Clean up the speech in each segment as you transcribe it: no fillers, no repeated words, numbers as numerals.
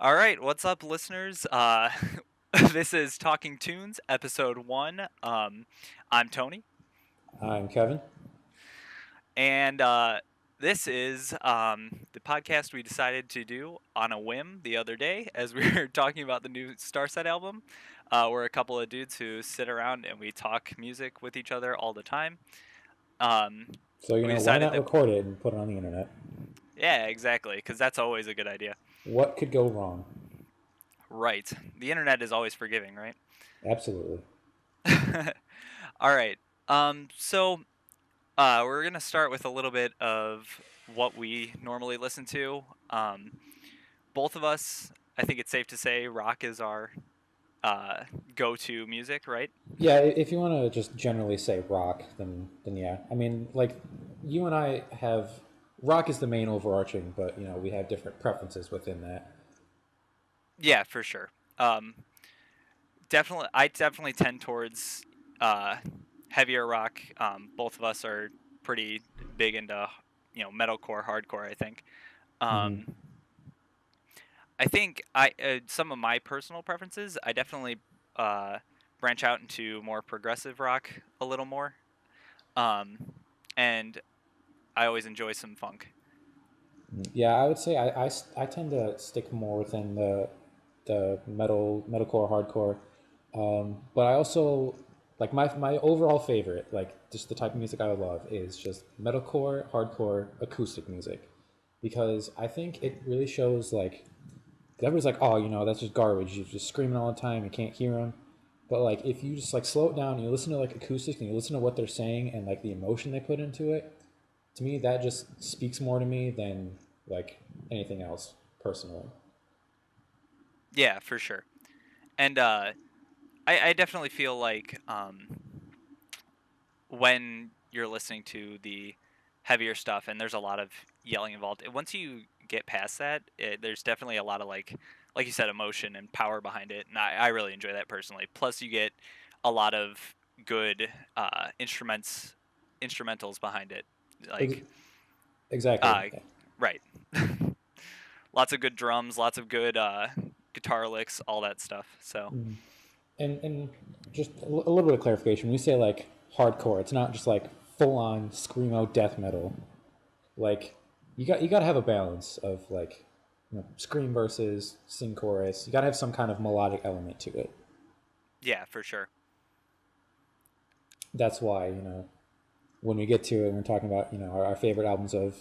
All right, what's up, listeners? This is Talking Tunes, Episode 1. I'm Tony, I'm Kevin. and this is the podcast we decided to do on a whim the other day as we were talking about the new Starset album. We're a couple of dudes who sit around and we talk music with each other all the time. Um, So, we why decided not that, record it and put it on the internet? yeah, exactly, because that's always a good idea. What could go wrong? Right. The internet is always forgiving, right? Absolutely. All right. So we're gonna start with a little bit of what we normally listen to. Both of us, I think it's safe to say, rock is our go-to music, right? Yeah, if you want to just generally say rock, then yeah. I mean, like you and I have rock is the main overarching, but we have different preferences within that. Yeah, for sure. Um, I definitely tend towards uh, heavier rock. Both of us are pretty big into metalcore, hardcore. I think. Hmm. Um, I think I some of my personal preferences. I definitely uh, branch out into more progressive rock a little more, um, and I always enjoy some funk. Yeah, I would say I tend to stick more within the metalcore, hardcore. But I also like my overall favorite, like just the type of music I would love is just metalcore, hardcore, acoustic music, because I think it really shows like everybody's like, oh, that's just garbage. You're just screaming all the time. You can't hear them. But like if you just like slow it down and you listen to like acoustics and you listen to what they're saying and like the emotion they put into it, to me that just speaks more to me than like anything else personally. Yeah, for sure. And I definitely feel like when you're listening to the heavier stuff and there's a lot of yelling involved, once you get past that, there's definitely a lot of like you said, emotion and power behind it, and I really enjoy that personally. Plus, you get a lot of good instrumentals behind it, Ex- like exactly. uh, right, lots of good drums, lots of good guitar licks, all that stuff. So And just a little bit of clarification. When we say like hardcore, it's not just like full on screamo death metal. Like you got to have a balance of like scream verses, sing chorus. You got to have some kind of melodic element to it. yeah, for sure. That's why when we get to it, when we're talking about our favorite albums of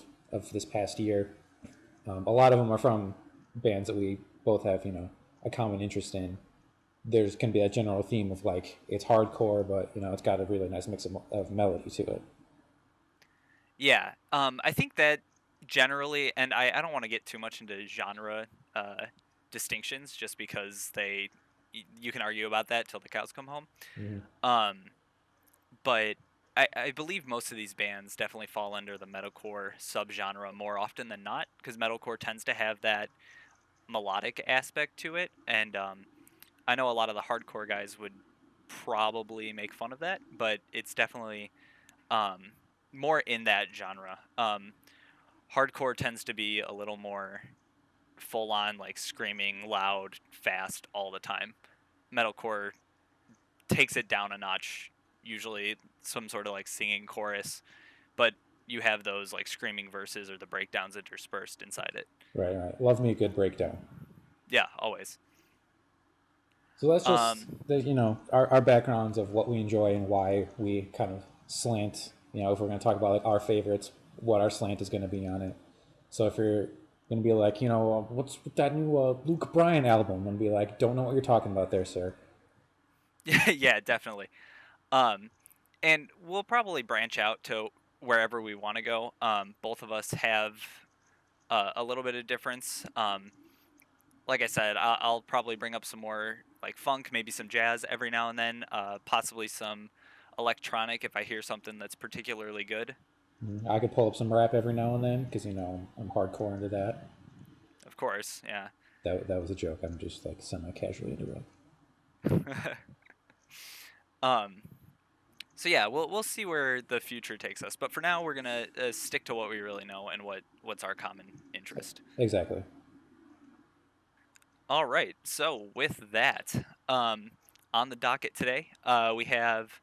this past year. A lot of them are from bands that we both have a common interest in. There's can be a general theme of like it's hardcore, but it's got a really nice mix of melody to it. Yeah, I think that generally, and I don't want to get too much into genre uh, distinctions, just because you can argue about that till the cows come home. Mm-hmm. Um, but I believe most of these bands definitely fall under the metalcore subgenre more often than not, because metalcore tends to have that melodic aspect to it, and I know a lot of the hardcore guys would probably make fun of that, but it's definitely um, more in that genre. Hardcore tends to be a little more full on, like screaming, loud, fast all the time. Metalcore takes it down a notch, usually some sort of like singing chorus, but you have those like screaming verses or the breakdowns interspersed inside it. Right, right. Love me a good breakdown. Yeah, always. So that's just Um, our backgrounds of what we enjoy and why we kind of slant. If we're going to talk about like our favorites, what our slant is going to be on it. So if you're going to be like, what's with that new Luke Bryan album? I'm going to be like, don't know what you're talking about there, sir. yeah, definitely. Um, and we'll probably branch out to wherever we want to go. Both of us have a little bit of difference. Like I said, I'll probably bring up some more like funk, maybe some jazz every now and then, possibly some electronic if I hear something that's particularly good. I could pull up some rap every now and then because I'm hardcore into that. Of course, yeah. That was a joke. I'm just like semi casually into rap. um, so yeah, we'll see where the future takes us. But for now, we're gonna stick to what we really know and what's our common interest. Exactly. All right. So with that, um, on the docket today, we have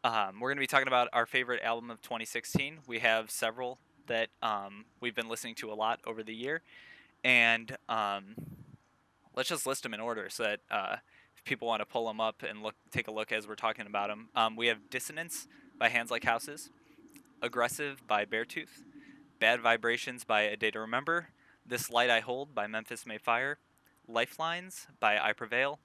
we're going to be talking about our favorite album of 2016. We have several that we've been listening to a lot over the year, and let's just list them in order so that if people want to pull them up and take a look as we're talking about them. We have Dissonance by Hands Like Houses, Aggressive by Beartooth, Bad Vibrations by A Day to Remember, This Light I Hold by Memphis May Fire, Lifelines by I Prevail,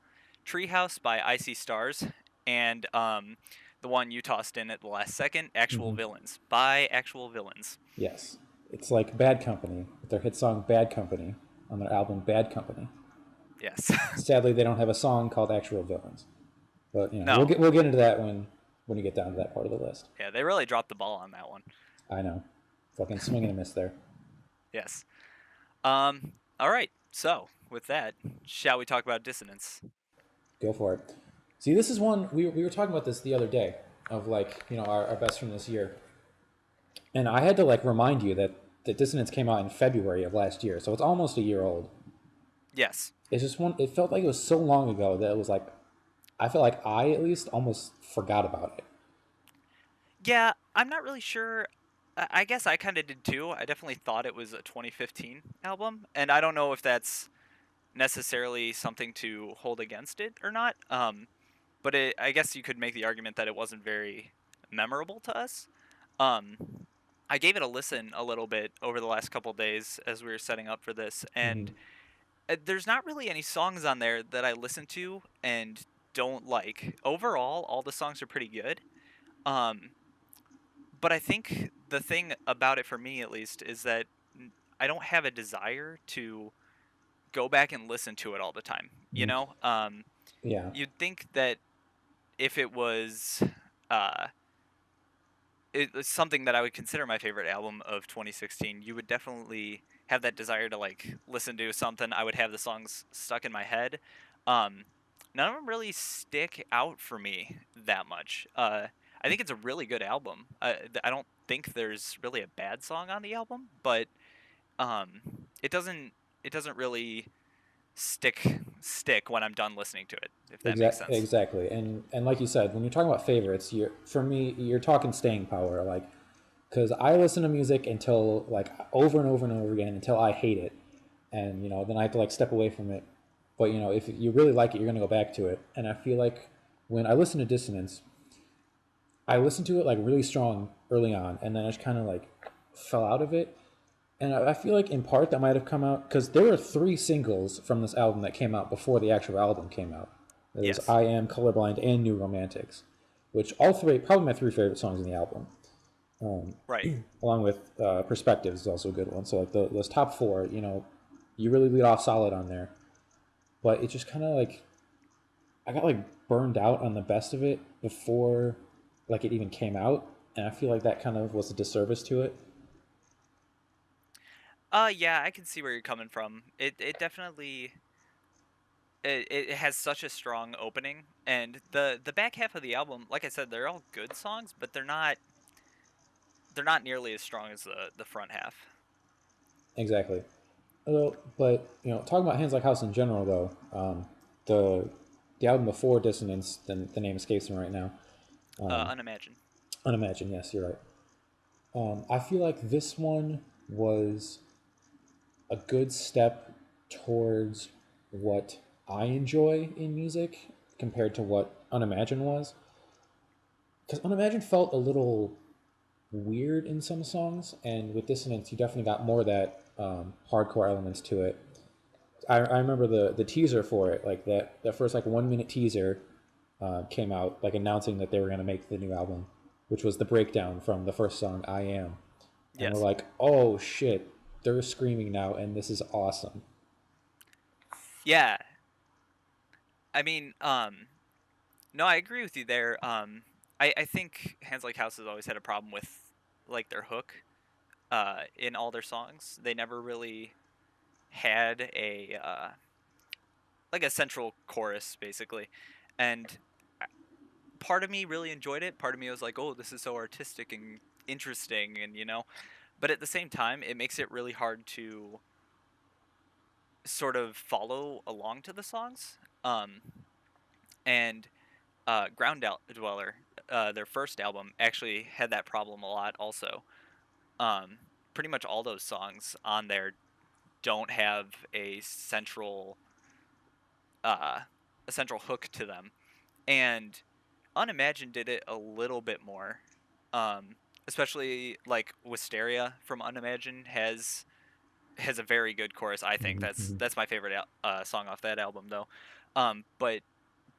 Treehouse by I See Stars, and the one you tossed in at the last second, Actual Hmm. Villains by Actual Villains. Yes, it's like Bad Company with their hit song "Bad Company" on their album "Bad Company." Yes. Sadly, they don't have a song called "Actual Villains," but No. we'll get into that when you get down to that part of the list. Yeah, they really dropped the ball on that one. I know, fucking swing and a miss there. Yes. All right. So, with that, shall we talk about Dissonance? Go for it. See, this is one we were talking about this the other day of like our best from this year, and I had to like remind you that Dissonance came out in February of last year, so it's almost a year old. Yes. It's just one. It felt like it was so long ago that it was like I feel like I at least almost forgot about it. Yeah, I'm not really sure. I guess I kind of did too. I definitely thought it was a 2015 album, and I don't know if that's necessarily something to hold against it or not. But I guess you could make the argument that it wasn't very memorable to us. Um, I gave it a listen a little bit over the last couple days as we were setting up for this, Mm-hmm. and there's not really any songs on there that I listen to and don't like. Overall, all the songs are pretty good. Um, but I think the thing about it for me at least is that I don't have a desire to go back and listen to it all the time. You Mm-hmm. know, Yeah, you'd think that if it was uh, it was something that I would consider my favorite album of 2016, you would definitely have that desire to like listen to something. I would have the songs stuck in my head. Um, None of them really stick out for me that much. I think it's a really good album. I don't think there's really a bad song on the album, but um, it doesn't it doesn't really stick when I'm done listening to it. If that makes sense. exactly. And like you said, when you're talking about favorites, for me, you're talking staying power. Like, because I listen to music until like over and over and over again until I hate it, and then I have to like step away from it. But if you really like it, you're gonna go back to it. And I feel like when I listen to Dissonance, I listened to it like really strong early on, and then I just kind of like fell out of it. And I feel like in part that might have come out because there were three singles from this album that came out before the actual album came out. It was Yes. "I Am," "Colorblind," and "New Romantics," which all three probably my three favorite songs in the album. Right. Along with "Perspectives" is also a good one. So like those top four, you really lead off solid on there. But it just kind of like I got like burned out on the best of it before like it even came out, and I feel like that kind of was a disservice to it. Yeah, I can see where you're coming from. It definitely it has such a strong opening, and the back half of the album, like I said, they're all good songs, but they're not nearly as strong as the front half. Exactly. But talking about Hands Like House in general, though, the the album before Dissonance, the name escapes me right now. Unimagine. Unimagine, yes, you're right. I feel like this one was a good step towards what I enjoy in music compared to what Unimagine was. Because Unimagine felt a little weird in some songs, and with Dissonance, you definitely got more of that hardcore elements to it. I remember the teaser for it, like that first like 1 minute teaser came out, like announcing that they were gonna make the new album, which was the breakdown from the first song "I Am," and we're Yes. like, oh shit, they're screaming now, and this is awesome. Yeah. I mean, no, I agree with you there. I think Hands Like House has always had a problem with like their hook in all their songs. They never really had a like a central chorus basically, and part of me really enjoyed it. Part of me was like, oh, this is so artistic and interesting, and but at the same time, it makes it really hard to sort of follow along to the songs. Um, and Dweller, their first album, actually had that problem a lot also. Um, Pretty much all those songs on there don't have uh, a central hook to them, and Unimagined did it a little bit more. Um, Especially like Wisteria from Unimagined has a very good chorus. I think Mm-hmm. that's my favorite song off that album though. But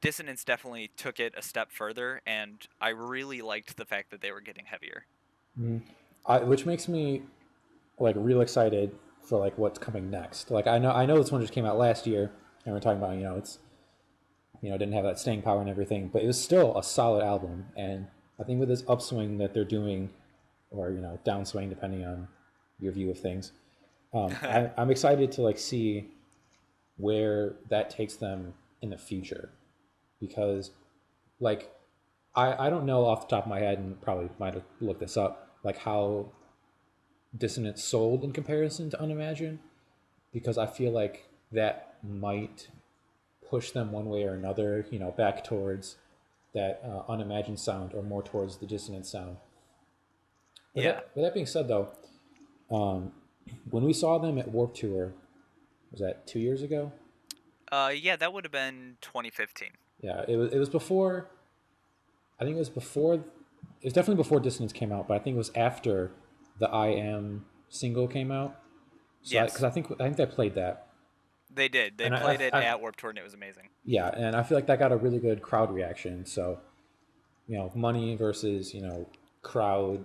Dissonance definitely took it a step further, and I really liked the fact that they were getting heavier. Mm-hmm. Which makes me like real excited for like what's coming next. Like I know this one just came out last year, and we're talking about it's didn't have that staying power and everything, but it was still a solid album. And I think with this upswing that they're doing, or downswing depending on your view of things, I'm excited to like see where that takes them in the future, because like I don't know off the top of my head, and probably might have looked this up, like how Dissonance sold in comparison to Unimagine, because I feel like that might push them one way or another, back towards that unimagined sound or more towards the dissonant sound. Yeah. With that being said, though, um, when we saw them at Warped Tour, was that 2 years ago? Yeah, that would have been 2015. Yeah, it was before. I think it was before. It was definitely before Dissonance came out, but I think it was after the I Am single came out. So because Yes, I think they played that, they did. They and played it at Warped Tour, and it was amazing. yeah, and I feel like that got a really good crowd reaction. So money versus crowd.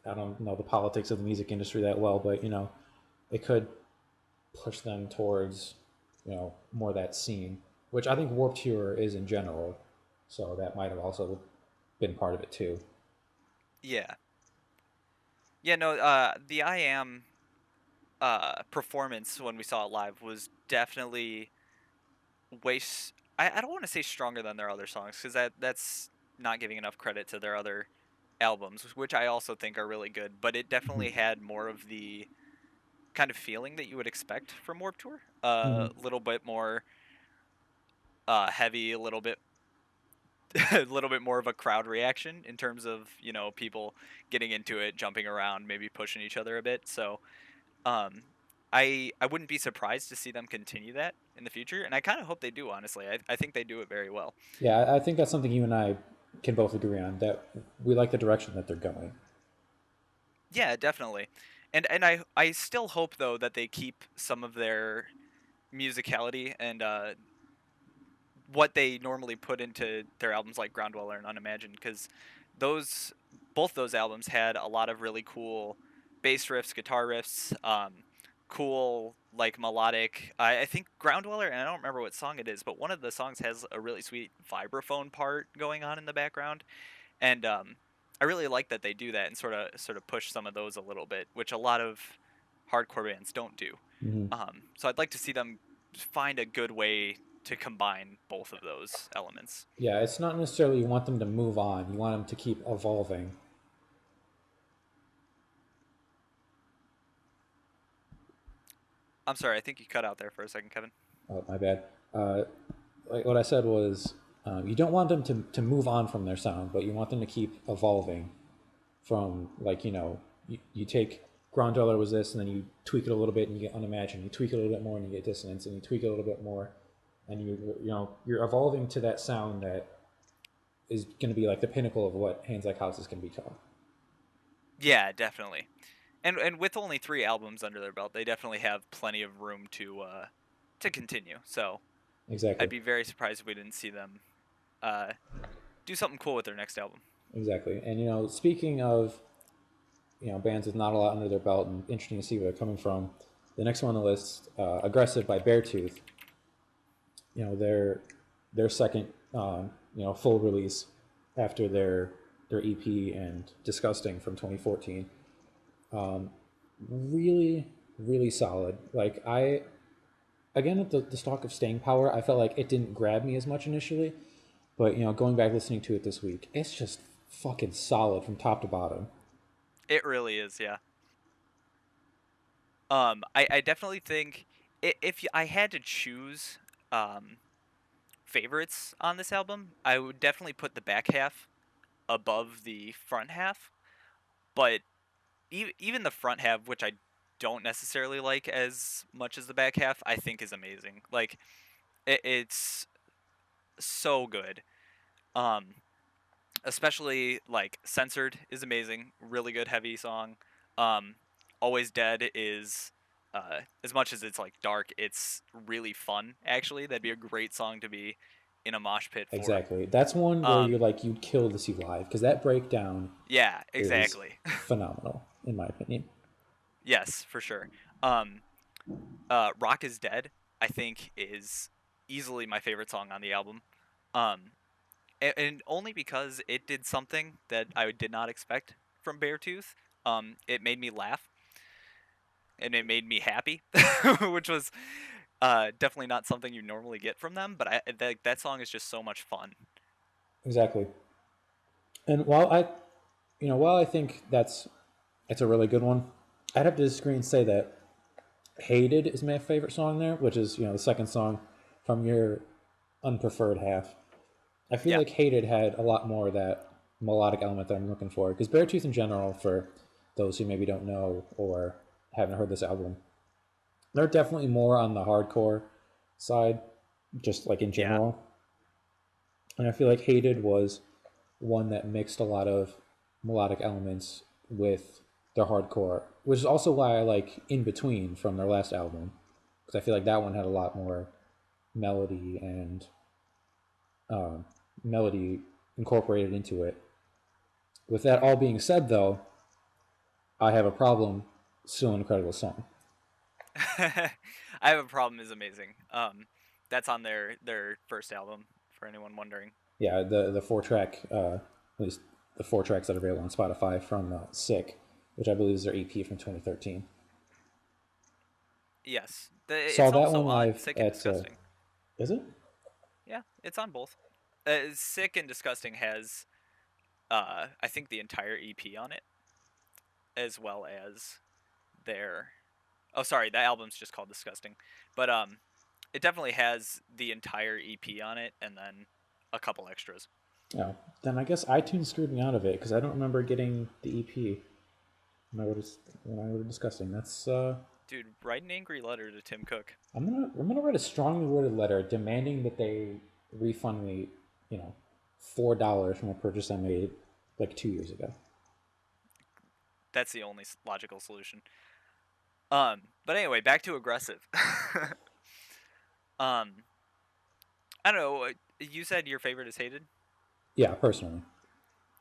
I don't know the politics of the music industry that well, but it could push them towards more that scene, which I think Warped Tour is in general. So that might have also been part of it too. Yeah. Yeah, no, the I Am performance when we saw it live was definitely I don't want to say stronger than their other songs, because that's not giving enough credit to their other albums, which I also think are really good, but it Mm-hmm. definitely had more of the kind of feeling that you would expect from Warped Tour. Mm-hmm. A little bit more heavy, a little bit a little bit more of a crowd reaction in terms of, people getting into it, jumping around, maybe pushing each other a bit. So, um I wouldn't be surprised to see them continue that in the future, and I kind of hope they do, honestly. I think they do it very well. Yeah, I think that's something you and I can both agree on, that we like the direction that they're going. Yeah, definitely. And I still hope though that they keep some of their musicality and what they normally put into their albums like Ground Dweller and Unimagined, because those both those albums had a lot of really cool bass riffs, guitar riffs, cool like melodic. I think Ground Dweller, and I don't remember what song it is, but one of the songs has a really sweet vibraphone part going on in the background, and I really like that they do that and sort of push some of those a little bit, which a lot of hardcore bands don't do. Mm-hmm. So I'd like to see them find a good way to combine both of those elements. Yeah, it's not necessarily you want them to move on; you want them to keep evolving. I'm sorry, I think you cut out there for a second, Kevin. Oh, my bad. Uh, like what I said was, you don't want them to move on from their sound, but you want them to keep evolving from, like, you take Ground Dweller was this, and then you tweak it a little bit and you get Unimagined. You tweak it a little bit more and you get Dissonance, and you tweak it a little bit more, and you're evolving to that sound that is going to be like the pinnacle of what Hands Like Houses can become. Yeah, definitely. And with only 3 albums under their belt, they definitely have plenty of room to continue. So Exactly. I'd be very surprised if we didn't see them uh, do something cool with their next album. Exactly. And speaking of bands with not a lot under their belt and interesting to see where they're coming from, the next one on the list, Aggressive by Beartooth. Their second full release after their EP and Disgusting from 2014. Really, really solid. Like I again with the stock of staying power, I felt like it didn't grab me as much initially, but going back listening to it this week, it's just fucking solid from top to bottom. It really is, yeah. I definitely think If I had to choose um, favorites on this album, I would definitely put the back half above the front half. But even the front half, which I don't necessarily like as much as the back half, I think is amazing. Like it's so good. Um, Especially like Censored is amazing, really good heavy song. Um, Always Dead is as much as it's like dark, it's really fun. Actually, that'd be a great song to be in a mosh pit for. Exactly. That's one where you're Um, like you'd kill to see live because that breakdown yeah, is exactly. phenomenal in my opinion. Yes, for sure. Um, Rock is Dead, I think, is easily my favorite song on the album. Um, and only because it did something that I did not expect from Beartooth. It made me laugh and it made me happy, which was definitely not something you normally get from them. But that song is just so much fun. Exactly. And while I think it's a really good one, I'd have to disagree and say that "Hated" is my favorite song there, which is the second song from your unpreferred half. I feel Yeah, like "Hated" had a lot more of that melodic element that I'm looking for. Because Beartooth in general, for those who maybe don't know or haven't heard this album, they're definitely more on the hardcore side, just like in yeah, general. And I feel like "Hated" was one that mixed a lot of melodic elements with their hardcore, which is also why I like "In Between" from their last album, because I feel like that one had a lot more melody and um, melody incorporated into it. With that all hmm being said, though, I have a problem. Still an incredible song. I have a problem is amazing. That's on their first album for anyone wondering. Yeah, the 4 track, at least the 4 tracks that are available on Spotify from "Sick," which I believe is their EP from 2013. Yes, Saw it's that also one on live Sick and at. Disgusting. Is it? Yeah, it's on both. Sick and Disgusting has I think the entire EP on it, as well as their. Oh, sorry, that album's just called Disgusting, but it definitely has the entire EP on it, and then a couple extras. Oh, then I guess iTunes screwed me out of it because I don't remember getting the EP when I were discussing. That's Dude, write an angry letter to Tim Cook. I'm gonna write a strongly worded letter demanding that they refund me, you know, $4 from a purchase I made like 2 years ago. That's the only logical solution. But anyway, back to aggressive. um, I don't know. You said your favorite is Hated. Yeah, personally.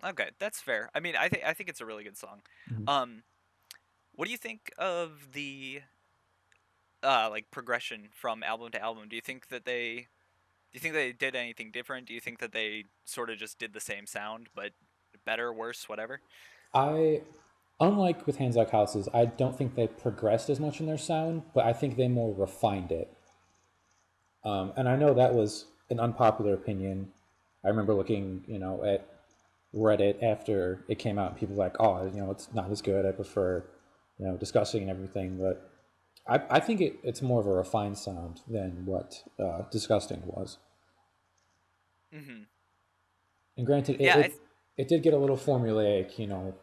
Okay, that's fair. I mean, I think it's a really good song. Mhm. Um, what do you think of the like progression from album to album? Do you think they did anything different? Do you think that they sort of just did the same sound but better, worse, whatever? I, unlike with Hands Like Houses, I don't think they progressed as much in their sound, but I think they more refined it. And I know that was an unpopular opinion. I remember looking, at Reddit after it came out, and people were like, "Oh, it's not as good. I prefer, discussing and everything." But I think it's more of a refined sound than what disgusting was. Hmm. And granted, Yeah, it did get a little formulaic,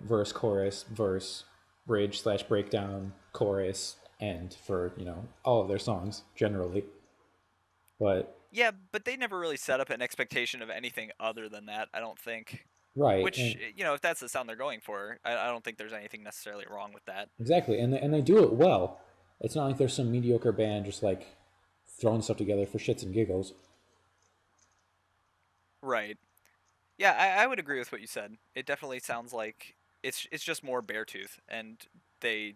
verse, chorus, verse, bridge slash breakdown, chorus, end for all of their songs generally. But yeah, but they never really set up an expectation of anything other than that. I don't think. right, Which and if that's the sound they're going for, I don't think there's anything necessarily wrong with that. exactly, and they do it well. It's not like there's some mediocre band just like throwing stuff together for shits and giggles. Right. Yeah, I would agree with what you said. It definitely sounds like it's just more Beartooth, and they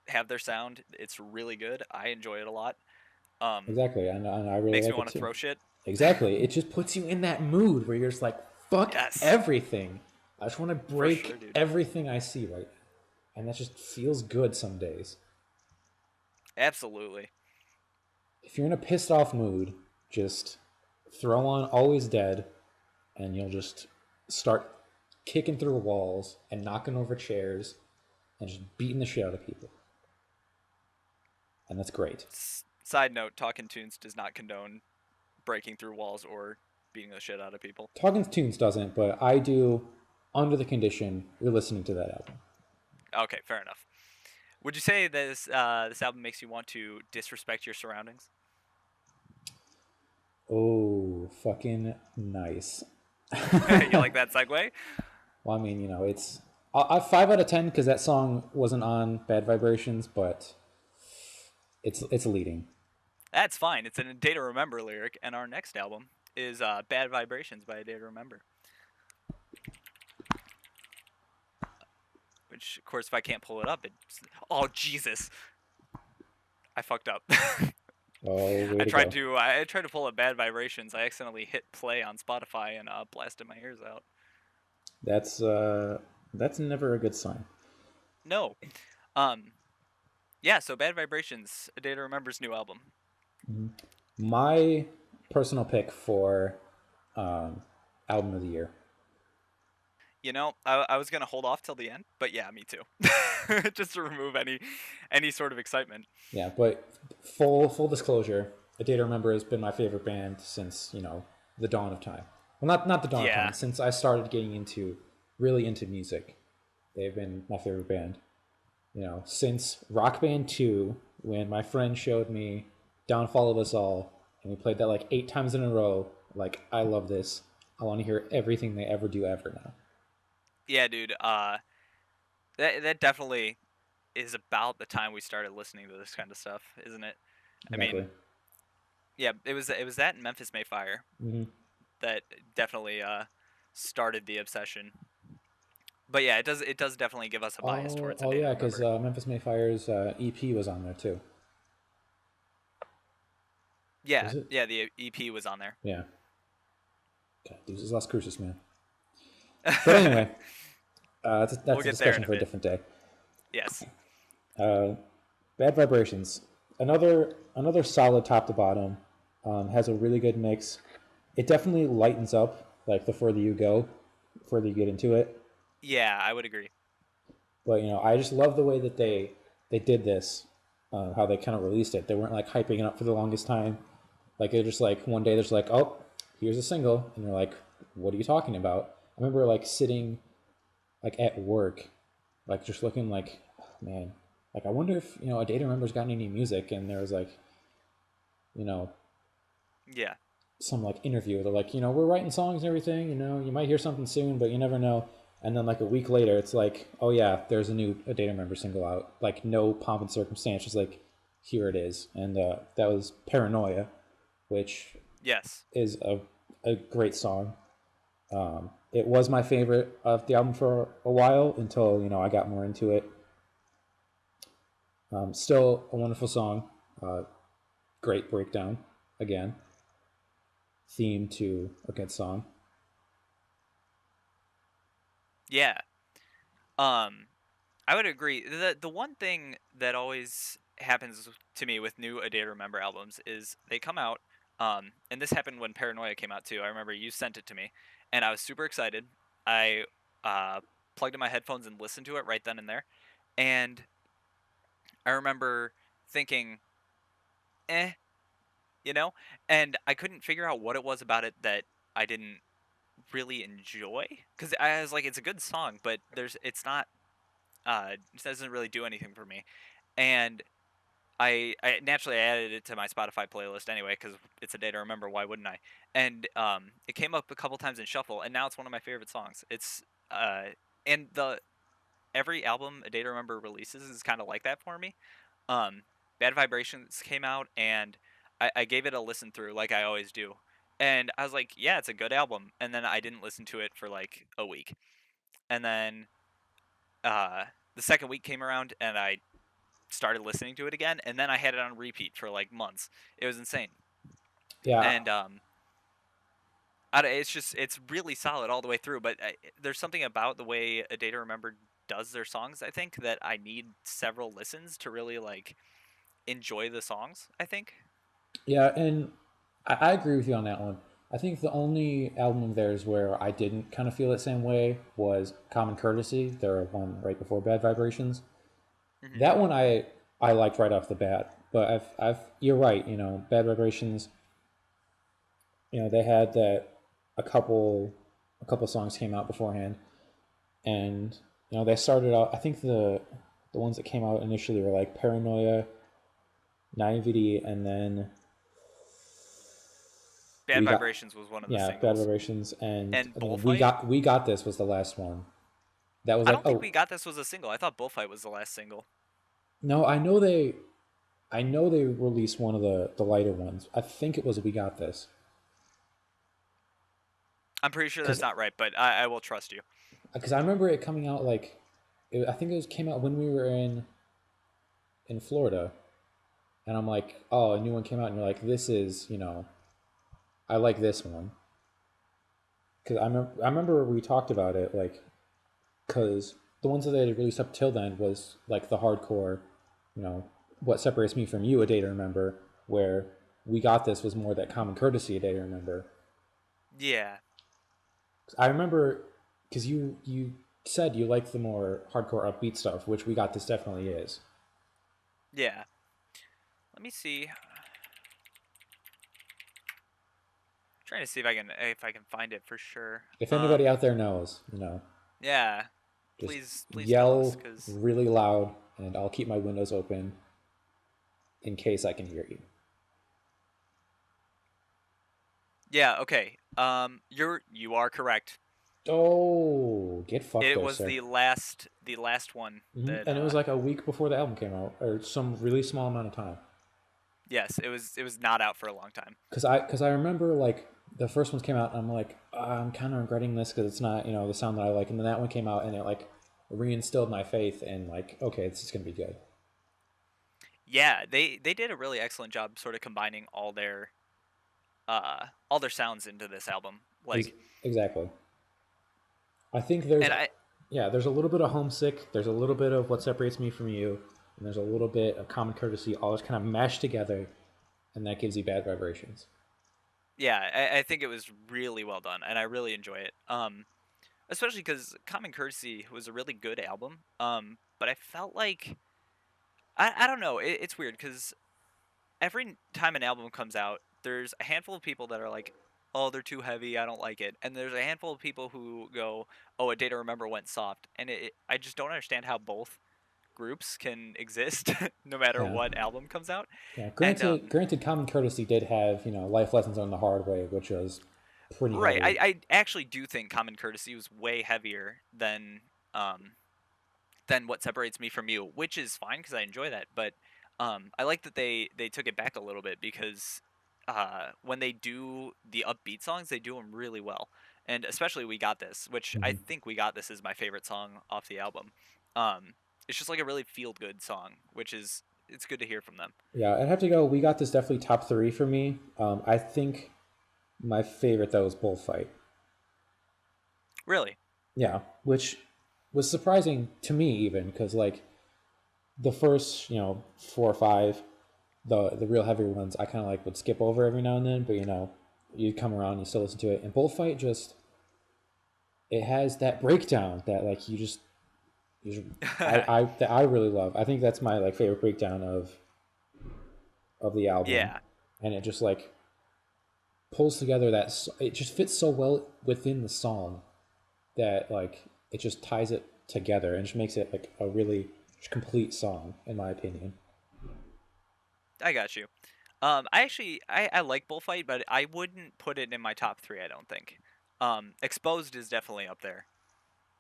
have their sound. It's really good. I enjoy it a lot. Um, Exactly, and I really Makes me like want it to too. throw shit. Exactly, it just puts you in that mood where you're just like, fuck Yes, everything. I just want to for break sure, dude. everything I see right now, and that just feels good some days. Absolutely. If you're in a pissed off mood, just throw on Always Dead, and you'll just start kicking through walls and knocking over chairs and just beating the shit out of people, and that's great. Side note: Talkin Tunes does not condone breaking through walls or beating the shit out of people. Talking Tunes doesn't, but I do under the condition you're listening to that album. Okay, fair enough. Would you say this album makes you want to disrespect your surroundings? Oh, fucking nice. You like that segue? Well, I mean, it's 5 out of 10 because that song wasn't on Bad Vibrations, but it's leading. That's fine. It's a Day to Remember lyric, and our next album is Bad Vibrations by A Day to Remember. Which, of course, if I can't pull it up, it's... Oh, Jesus! I fucked up. Oh, way I to tried go. to pull up Bad Vibrations. I accidentally hit play on Spotify and blasted my ears out. That's never a good sign. No. Um. Yeah. So Bad Vibrations, A Day to Remember's new album. My personal pick for album of the year. You know, I was gonna hold off till the end, but yeah, me too. Just to remove any sort of excitement. Yeah, but full disclosure, A Day to Remember has been my favorite band since the dawn of time. Well, not the dawn of Yeah. time. Since I started getting really into music, they've been my favorite band. Since Rock Band 2, when my friend showed me Downfall of Us All, and we played that like 8 times in a row. Like, I love this. I want to hear everything they ever do ever now. Yeah, dude. That definitely is about the time we started listening to this kind of stuff, isn't it? Exactly. I mean, yeah, it was that and Memphis May Fire that definitely started the obsession. But yeah, it does definitely give us a bias towards it. Oh yeah, because Memphis May Fire's EP was on there too. Yeah, yeah, the EP was on there. Yeah. God, deuces Las Cruces, man. But anyway, that's a discussion for a different day. Yes. Bad Vibrations, another solid top to bottom. Has a really good mix. It definitely lightens up like the further you get into it. Yeah, I would agree. But I just love the way that they did this, how they kind of released it. They weren't like hyping it up for the longest time. Like they're just like one day they're just like, oh, here's a single, and you're like, what are you talking about? I remember like sitting like at work, like just looking like, oh, man, like I wonder if A Day to Remember's got any music, and there was like, yeah, some like interview. They're like, we're writing songs and everything. You might hear something soon, but you never know. And then like a week later, it's like, oh yeah, there's a new A Day to Remember single out. Like no pomp and circumstance, just like here it is. And that was Paranoia, which is a great song. It was my favorite of the album for a while until I got more into it. Still a wonderful song. Great breakdown again. Theme to a good song. Yeah. I would agree. The one thing that always happens to me with new A Day to Remember albums is they come out, and this happened when Paranoia came out too. I remember you sent it to me, and I was super excited. I plugged in my headphones and listened to it right then and there, and I remember thinking, and I couldn't figure out what it was about it that I didn't really enjoy, because I was like, it's a good song, but it's not, it doesn't really do anything for me, and I naturally added it to my Spotify playlist anyway because it's A Day to Remember. Why wouldn't I? And it came up a couple times in shuffle, and now it's one of my favorite songs. It's and every album A Day to Remember releases is kind of like that for me. Bad Vibrations came out, and I gave it a listen through like I always do, and I was like, yeah, it's a good album. And then I didn't listen to it for like a week, and then the second week came around, and I started listening to it again, and then I had it on repeat for like months. It was insane. Yeah. And it's really solid all the way through. But there's something about the way A Day to Remember does their songs, I think, that I need several listens to really like enjoy the songs, I think. Yeah, and I agree with you on that one. I think the only album of theirs where I didn't kind of feel the same way was Common Courtesy, their one right before Bad Vibrations. Mm-hmm. That one I liked right off the bat. but you're right. Bad Vibrations. They had that a couple a couple songs came out beforehand, and they started out. I think the ones that came out initially were like Paranoia, Naivety, and then Bad we got Vibrations was one of the yeah, Bad singles. Vibrations, and And then Bullfight? we got this was the last one. That was I like, don't think oh We Got This was a single. I thought Bullfight was the last single. no, I know they released one of the lighter ones. I think it was We Got This I'm pretty sure because that's not right, but I will trust you. I remember it coming out like I think came out when we were in Florida, and I'm like, oh, a new one came out, and you're like, this is I like this one because I remember we talked about it like because the ones that they had released up till then was like the hardcore, you know, what separates me from you, a day to remember, where We Got This was more that common courtesy, a day to remember. Yeah. I remember because you said you like the more hardcore upbeat stuff, which We Got This definitely is. Yeah. Let me see. Trying to see if I can find it for sure. If anybody out there knows, Yeah. just Please tell us, yell cause really loud, and I'll keep my windows open in case I can hear you. yeah. Okay. You are correct. Oh, get fucked It there, was sir. the last one that And it was like a week before the album came out, or some really small amount of time. yes, it was not out for a long time. Because I remember like the first ones came out, and I'm like, I'm kind of regretting this because it's not the sound that I like. And then that one came out, and it like reinstilled my faith in like, okay, this is gonna be good. Yeah, they did a really excellent job sort of combining all their sounds into this album. Ex- Like exactly. I think there's and I yeah, there's a little bit of Homesick, there's a little bit of What Separates Me from You, and there's a little bit of Common Courtesy, all just kind of mashed together, and that gives you Bad Vibrations. yeah, I think it was really well done and I really enjoy it. Especially cuz Common Courtesy was a really good album. But I felt like I don't know, it's weird cuz every time an album comes out, there's a handful of people that are like, "Oh, they're too heavy. I don't like it." And there's a handful of people who go, "Oh, A Day to Remember went soft." And I just don't understand how both groups can exist no matter Yeah. what album comes out. Yeah, And granted, Common Courtesy did have life lessons on the hard way, which was pretty right, heavy. I actually do think Common Courtesy was way heavier than What Separates Me from You, which is fine because I enjoy that. But I like that they took it back a little bit because when they do the upbeat songs, they do them really well, and especially We Got This, which I Hmm. think We Got This is my favorite song off the album. Um, it's just like a really feel good song, which is it's good to hear from them. Yeah, I'd have to go. We Got This definitely top three for me. I think my favorite though is Bullfight. Really, Yeah, which was surprising to me even because like the first four or five, the real heavy ones, I kind of like would skip over every now and then, but you come around, you still listen to it. And Bullfight just it has that breakdown that like you just that I really love. I think that's my like favorite breakdown of the album, yeah, and it just like pulls together it just fits so well within the song that like it just ties it together and just makes it like a really complete song in my opinion. I got you. I actually I like Bullfight, but I wouldn't put it in my top three. I don't think. Exposed is definitely up there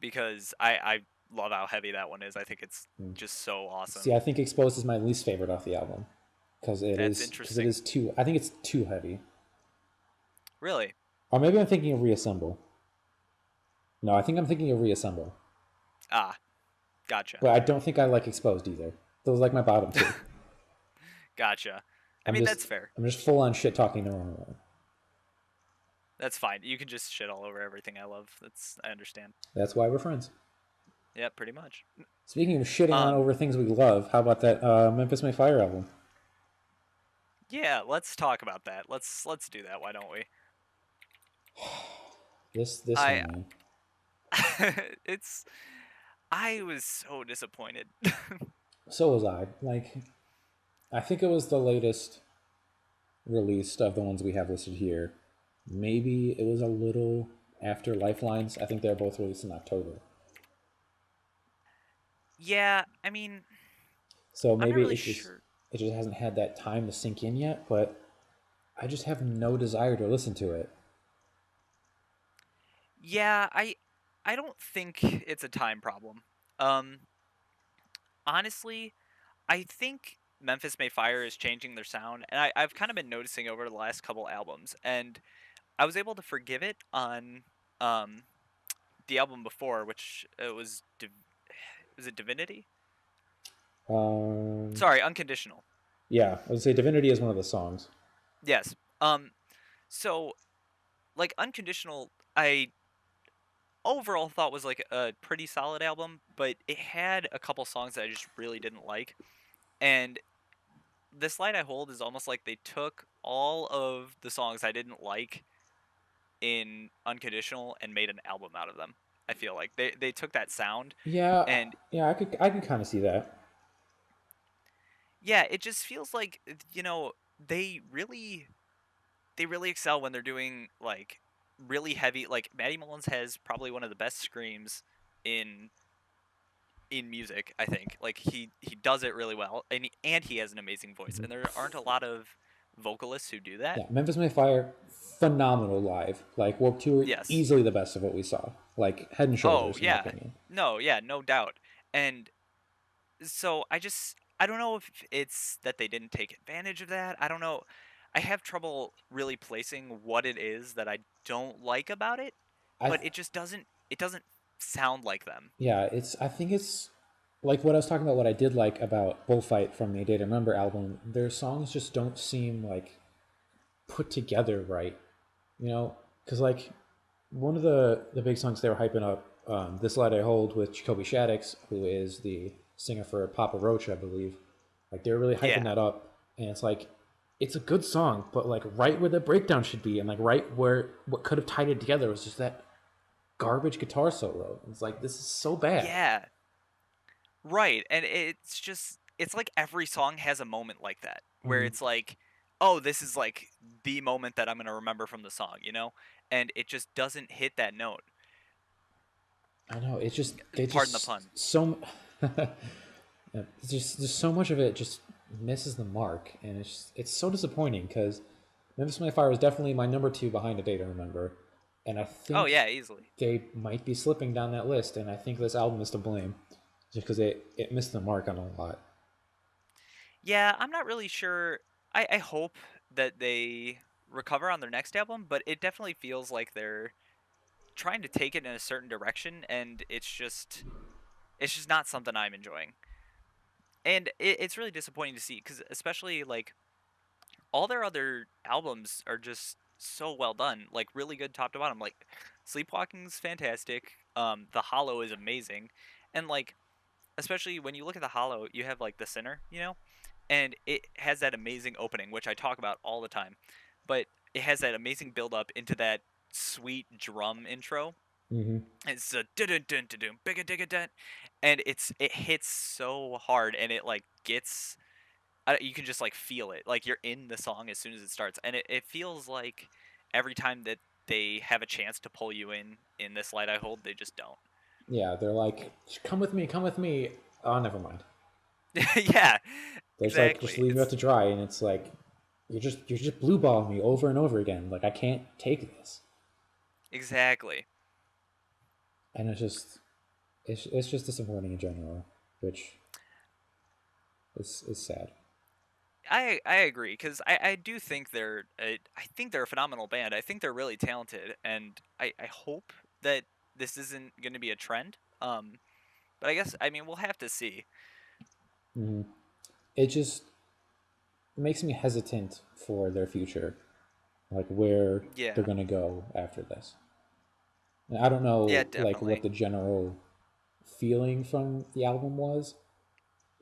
because I love how heavy that one is. I think it's Mm. just so See, awesome. I think Exposed is my least favorite off the album That's because it interesting. is too. I think it's too heavy. Really? Or maybe I'm thinking of Reassemble. No, I think I'm thinking of Reassemble. Ah, gotcha. But I don't think I like Exposed either. Those are like my bottom two. Gotcha. I I'm mean, just that's fair. I'm just full on shit talking the wrong one. That's fine. You can just shit all over everything I love. I understand. That's why we're friends. Yeah, pretty much. Speaking of shitting on Um, over things we love, how about that Memphis May Fire album? yeah, let's talk about that. Let's do that. Why don't we? This I one, man. it's I was so disappointed. So was I. Like, I think it was the latest released of the ones we have listed here. Maybe it was a little after Lifelines. I think they're both released in October. Yeah, I mean, So I'm not maybe really sure. it just hasn't had that time to sink in yet, but I just have no desire to listen to it. Yeah, I don't think it's a time problem. Um, Honestly, I think Memphis May Fire is changing their sound, and I've kind of been noticing over the last couple albums, and I was able to forgive it on um the album before, which was it Divinity? Um, Sorry, Unconditional. yeah, I would say Divinity is one of the songs. Yes. So like Unconditional, I overall thought was like a pretty solid album, but it had a couple songs that I just really didn't like. And This Light I Hold is almost like they took all of the songs I didn't like in Unconditional and made an album out of them. I feel like they took that sound Yeah, and yeah, I could kind of see that. yeah, it just feels like they really excel when they're doing like really heavy. Like Matty Mullins has probably one of the best screams in music. I think like he does it really well, and he has an amazing voice. And there aren't a lot of vocalists who do that. Yeah, Memphis May Fire, phenomenal live. Like Warped Tour, Yes. easily the best of what we saw. Like head and Oh shoulders, in my yeah. opinion. No, yeah, no doubt. And so I don't know if it's that they didn't take advantage of that. I don't know. I have trouble really placing what it is that I don't like about it, I but it doesn't sound like them. Yeah, it's I think it's like what I was talking about. What I did like about Bullfight from the A Day to Remember album, their songs just don't seem like put together right. You know, because like one of the big songs they were hyping up, "This Light I Hold" with Jacoby Shaddix, who is the singer for Papa Roach, I believe. Like they were really hyping Yeah. that up, and it's like it's a good song, but like right where the breakdown should be, and like right where what could have tied it together was just that garbage guitar solo. It's like this is so bad. Yeah. Right. And it's like every song has a moment like that where Mm-hmm. it's like, "Oh, this is like the moment that I'm going to remember from the song?" And it just doesn't hit that note. I know it's just they Pardon the just pun. so it's just so much of it just misses the mark, and it's so disappointing because Memphis May Fire was definitely my number two behind A Day to Remember, and I Oh, think yeah, easily. they might be slipping down that list, and I think this album is to blame just because it missed the mark on a lot. Yeah, I'm not really sure. I hope that they recover on their next album, but it definitely feels like they're trying to take it in a certain direction, and it's just not something I'm enjoying. And it's really disappointing to see because especially like all their other albums are just so well done, like really good top to bottom. Like Sleepwalking's fantastic. The Hollow is amazing, and like especially when you look at the Hollow, you have like the Sinner, and it has that amazing opening, which I talk about all the time. But it has that amazing build up into that sweet drum intro. Mm-hmm. It's a dun dun dun dun bigga digga dun, and it hits so hard, and it like gets you can just like feel it, like you're in the song as soon as it starts, and it feels like every time that they have a chance to pull you in This Light I Hold, they just don't. Yeah, they're like, come with me, come with me. Oh, never mind. Yeah, There's like just exactly. leave you out It's to dry, and it's like you're just blue balling me over and over again. Like I can't take this, exactly. and it's just disappointing in general, which is sad. I agree because I do think I think they're a phenomenal band. I think they're really talented, and I hope that this isn't going to be a trend. But I guess I mean we'll have to see. Mm-hmm. It just makes me hesitant for their future, like where they're Yeah, gonna go after this. And I don't yeah, know like what definitely. the general feeling from the album was.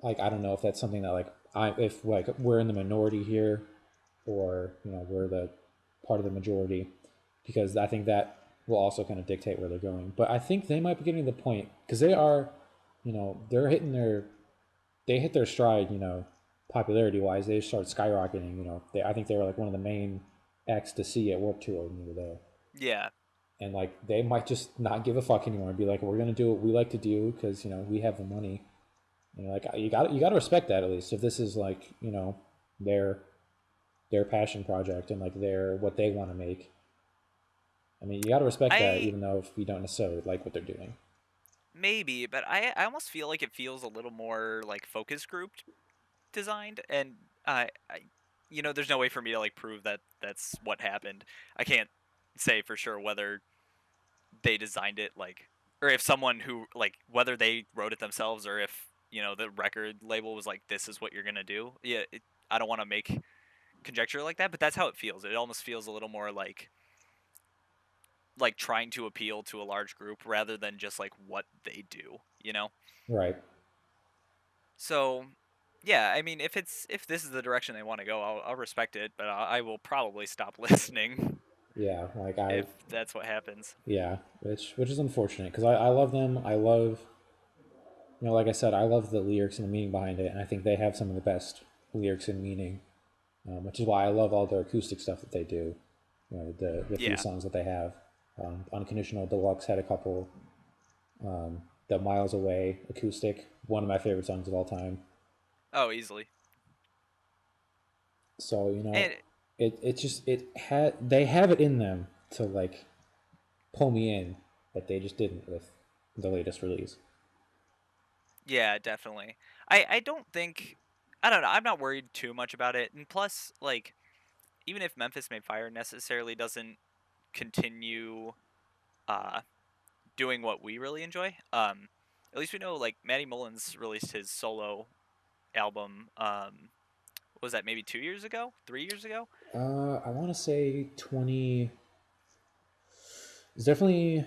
Like I don't know if that's something that like I if like we're in the minority here, or we're the part of the majority, because I think that will also kind of dictate where they're going. But I think they might be getting to the point because they are, they're hitting their they hit their stride, popularity wise, they started skyrocketing. I think they were like one of the main acts to see at Warped Tour when we were there. Yeah. And like they might just not give a fuck anymore and be like, we're gonna do what we like to do because we have the money. Like you got to respect that at least if this is like their their passion project and like their what they want to make. I mean, you got to respect that I even though if we don't necessarily like what they're doing. maybe, but I almost feel like it feels a little more like focus grouped designed, and there's no way for me to like prove that that's what happened. I can't say for sure whether they designed it like, or if someone who like whether they wrote it themselves or if the record label was like, this is what you're gonna do. Yeah, I don't want to make conjecture like that, but that's how it feels. It almost feels a little more like trying to appeal to a large group rather than just like what they do. Right. So yeah, I mean, if this is the direction they want to go, I'll respect it, but I will probably stop listening Yeah. if that's what happens. Yeah, which is unfortunate because I love them. I love like I said, I love the lyrics and the meaning behind it, and I think they have some of the best lyrics and meaning, which is why I love all their acoustic stuff that they do. The few Yeah. songs that they have. Unconditional Deluxe had a couple. The Miles Away acoustic, one of my favorite songs of all time. Oh, easily. So And it just they have it in them to like pull me in, but they just didn't with the latest release. yeah, definitely. I don't think, I don't know. I'm not worried too much about it. And plus, like, even if Memphis Made Fire necessarily doesn't continue uh doing what we really enjoy, at least we know like Matty Mullins released his solo album. What was that, maybe 2 years ago, 3 years ago? I want to say 20. It's definitely.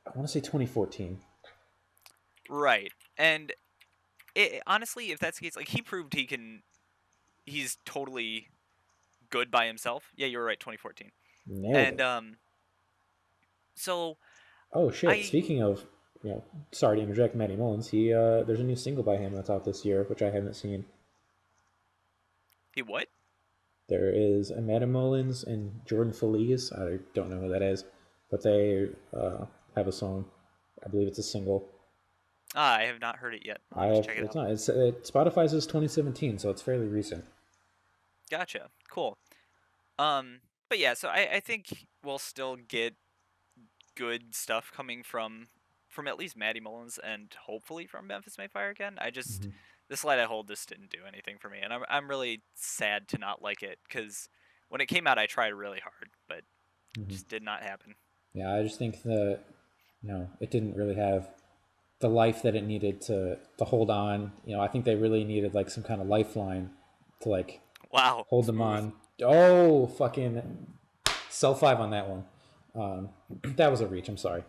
I want to say 2014. Right. And honestly, if that's the case, like he proved he's totally good by himself. Yeah, you were right, 2014. Nailed And it. so Oh shit! I Speaking of, sorry to interject, Matty Mullins. There's a new single by him that's out this year, which I haven't seen. he what? There is a Matty Mullins and Jordan Feliz. I don't know who that is, but they have a song. I believe it's a single. I have not heard it yet. I'll I have to have. check it It's out. not. Spotify says 2017, so it's fairly recent. Gotcha. Cool. But yeah, so I think we'll still get good stuff coming from at least Matty Mullins and hopefully from Memphis May Fire again. Mm-hmm. The Slide I Hold just didn't do anything for me, and I'm really sad to not like it because when it came out I tried really hard, but it Mm-hmm. just did not happen. Yeah, I just think that it didn't really have the life that it needed to hold on. I think they really needed like some kind of lifeline to like Wow, hold them smooth. on. Oh, fucking sell 5 on that one. That was a reach. I'm sorry.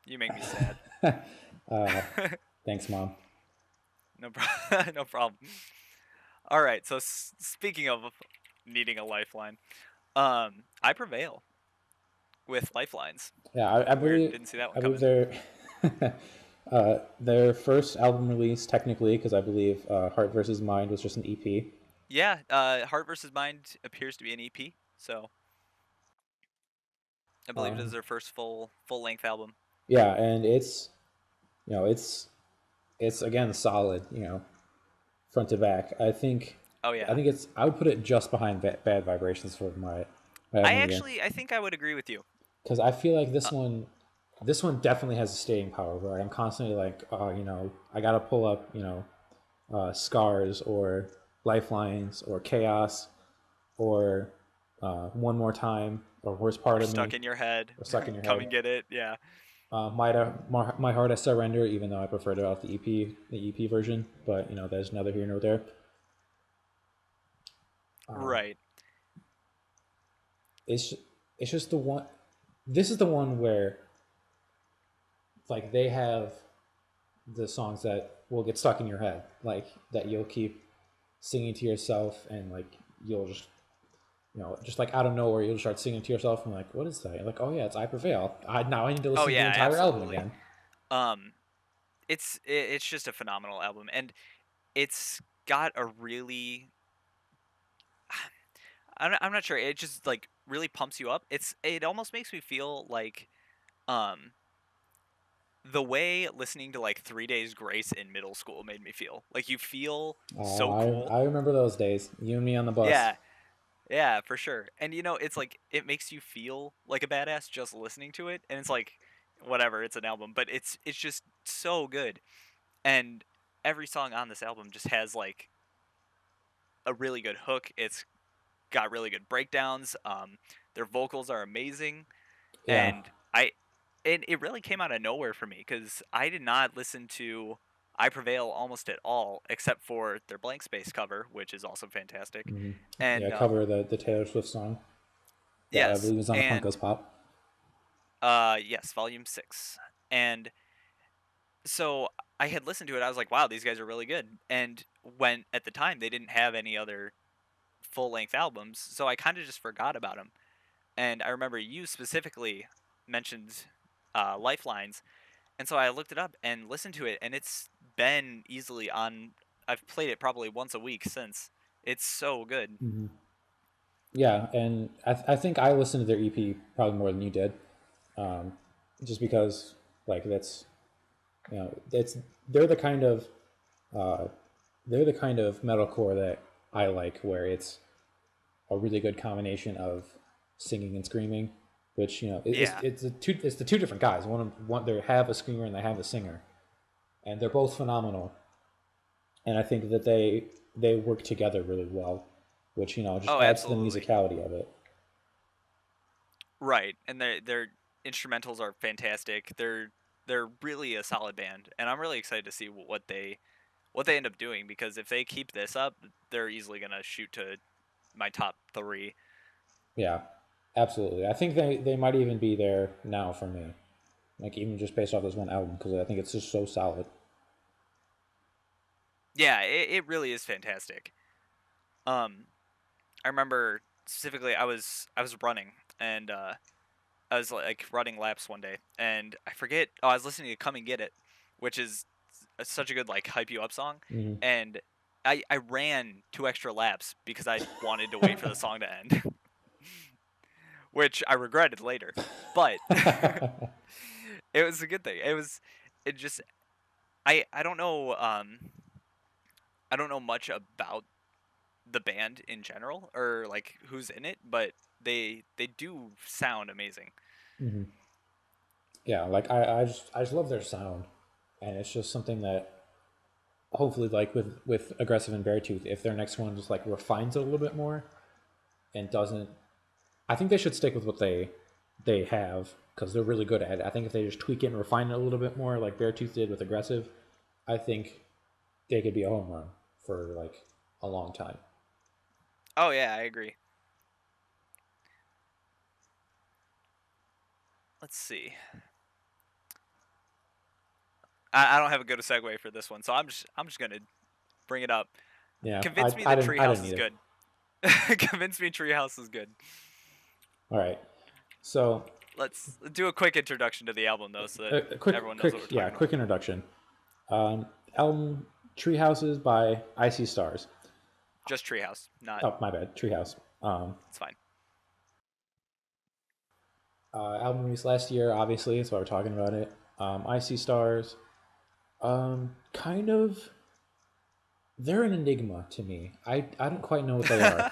You make me sad. Thanks, mom. No problem. No problem. All right. So speaking of needing a lifeline, I prevail with lifelines. Yeah, I Weird. believe Didn't see that one I believe coming. their first album release technically because I believe Heart versus Mind was just an EP. Yeah. Heart versus Mind appears to be an EP. So I believe it is Um, their first full length album. yeah, and it's it's again solid. Front to back. Oh I yeah. think it's. I would put it just behind Bad Vibrations for my album of the year I think I would agree with you. because I feel like Uh, this one definitely has a staying power. Where I'm constantly like, oh, I gotta pull up, Scars or Lifelines or Chaos or One More Time or Worst or Part of Stuck Me in Your Head. or Stuck in Your Come Head. and get it. Yeah. My Heart I Surrender, even though I preferred it off the EP version, but there's neither here nor there. Um, Right. it's it's just the one. This is the one where like they have the songs that will get stuck in your head, like that you'll keep singing to yourself, and like you'll just just like out of nowhere you'll start singing to yourself, and like what is that? You're like, oh yeah, it's I Prevail. Now I need to Oh listen to the yeah. entire album Absolutely. again. Um. It's just a phenomenal album, and it's got a really I'm not sure. It just like really pumps you up. It almost makes me feel like um the way listening to like 3 Days Grace in middle school made me feel. Like you feel Oh, so cool. I remember those days. You and me on the bus. Yeah, yeah, for sure. And it's like it makes you feel like a badass just listening to it, and it's like whatever, it's an album, but it's just so good. And every song on this album just has like a really good hook. It's got really good breakdowns. Their vocals are amazing, Yeah. and it really came out of nowhere for me because I did not listen to I Prevail almost at all, except for their Blank Space cover, which is also fantastic. Hmm. Yeah, And cover the Taylor Swift song that I yes, believe is on a and Funko's Pop. yes, Volume 6. And so I had listened to it. I was like, wow, these guys are really good. And when at the time they didn't have any other full length albums, so I kind of just forgot about them. And I remember you specifically mentioned Lifelines, and so I looked it up and listened to it, and it's been easily on. I've played it probably once a week since. It's so good. Hmm. Yeah, and I think I listened to their EP probably more than you did, um, just because like that's it's they're the kind of uh, they're the kind of metalcore that I like, where it's a really good combination of singing and screaming, which Yeah. it's the two different guys. One they have a screamer and they have a singer, and they're both phenomenal. And I think that they work together really well, which just Oh, adds to the absolutely. musicality of it. Right, and their instrumentals are fantastic. They're really a solid band, and I'm really excited to see what they end up doing because if they keep this up, they're easily gonna shoot to my top three. Yeah, absolutely. I think they might even be there now for me, like even just based off this one album, because I think it's just so solid. Yeah, it really is fantastic. Um, I remember specifically I was running and I was like running laps one day and I forget. Oh, I was listening to "Come and Get It," which is such a good like hype you up song, Hmm. and I ran 2 extra laps because I wanted to wait for the song to end, which I regretted later. But it was a good thing. It just I don't know I don't know much about the band in general or like who's in it, but they do sound amazing. Hmm. Yeah, like I just love their sound, and it's just something that hopefully, like with Aggressive and Beartooth, if their next one just like refines it a little bit more and doesn't, I think they should stick with what they have, because they're really good at it. I think if they just tweak it and refine it a little bit more, like Beartooth did with Aggressive, I think they could be a home run for like a long time. Oh yeah, I agree. Let's see. I don't have a good segue for this one, so I'm just gonna bring it up. Yeah, Convince me that I didn't Treehouse is need it. good. Convince me Treehouse is good. All right, so Let's do a quick introduction to the album though, so that everyone knows what we're talking about. quick introduction. Album Treehouses by Icy Stars. Just Treehouse, not Oh, my bad, Treehouse. it's fine. Album released last year, obviously, that's why we're talking about it. Icy Stars, kind of, they're an enigma to me. I don't quite know what they are.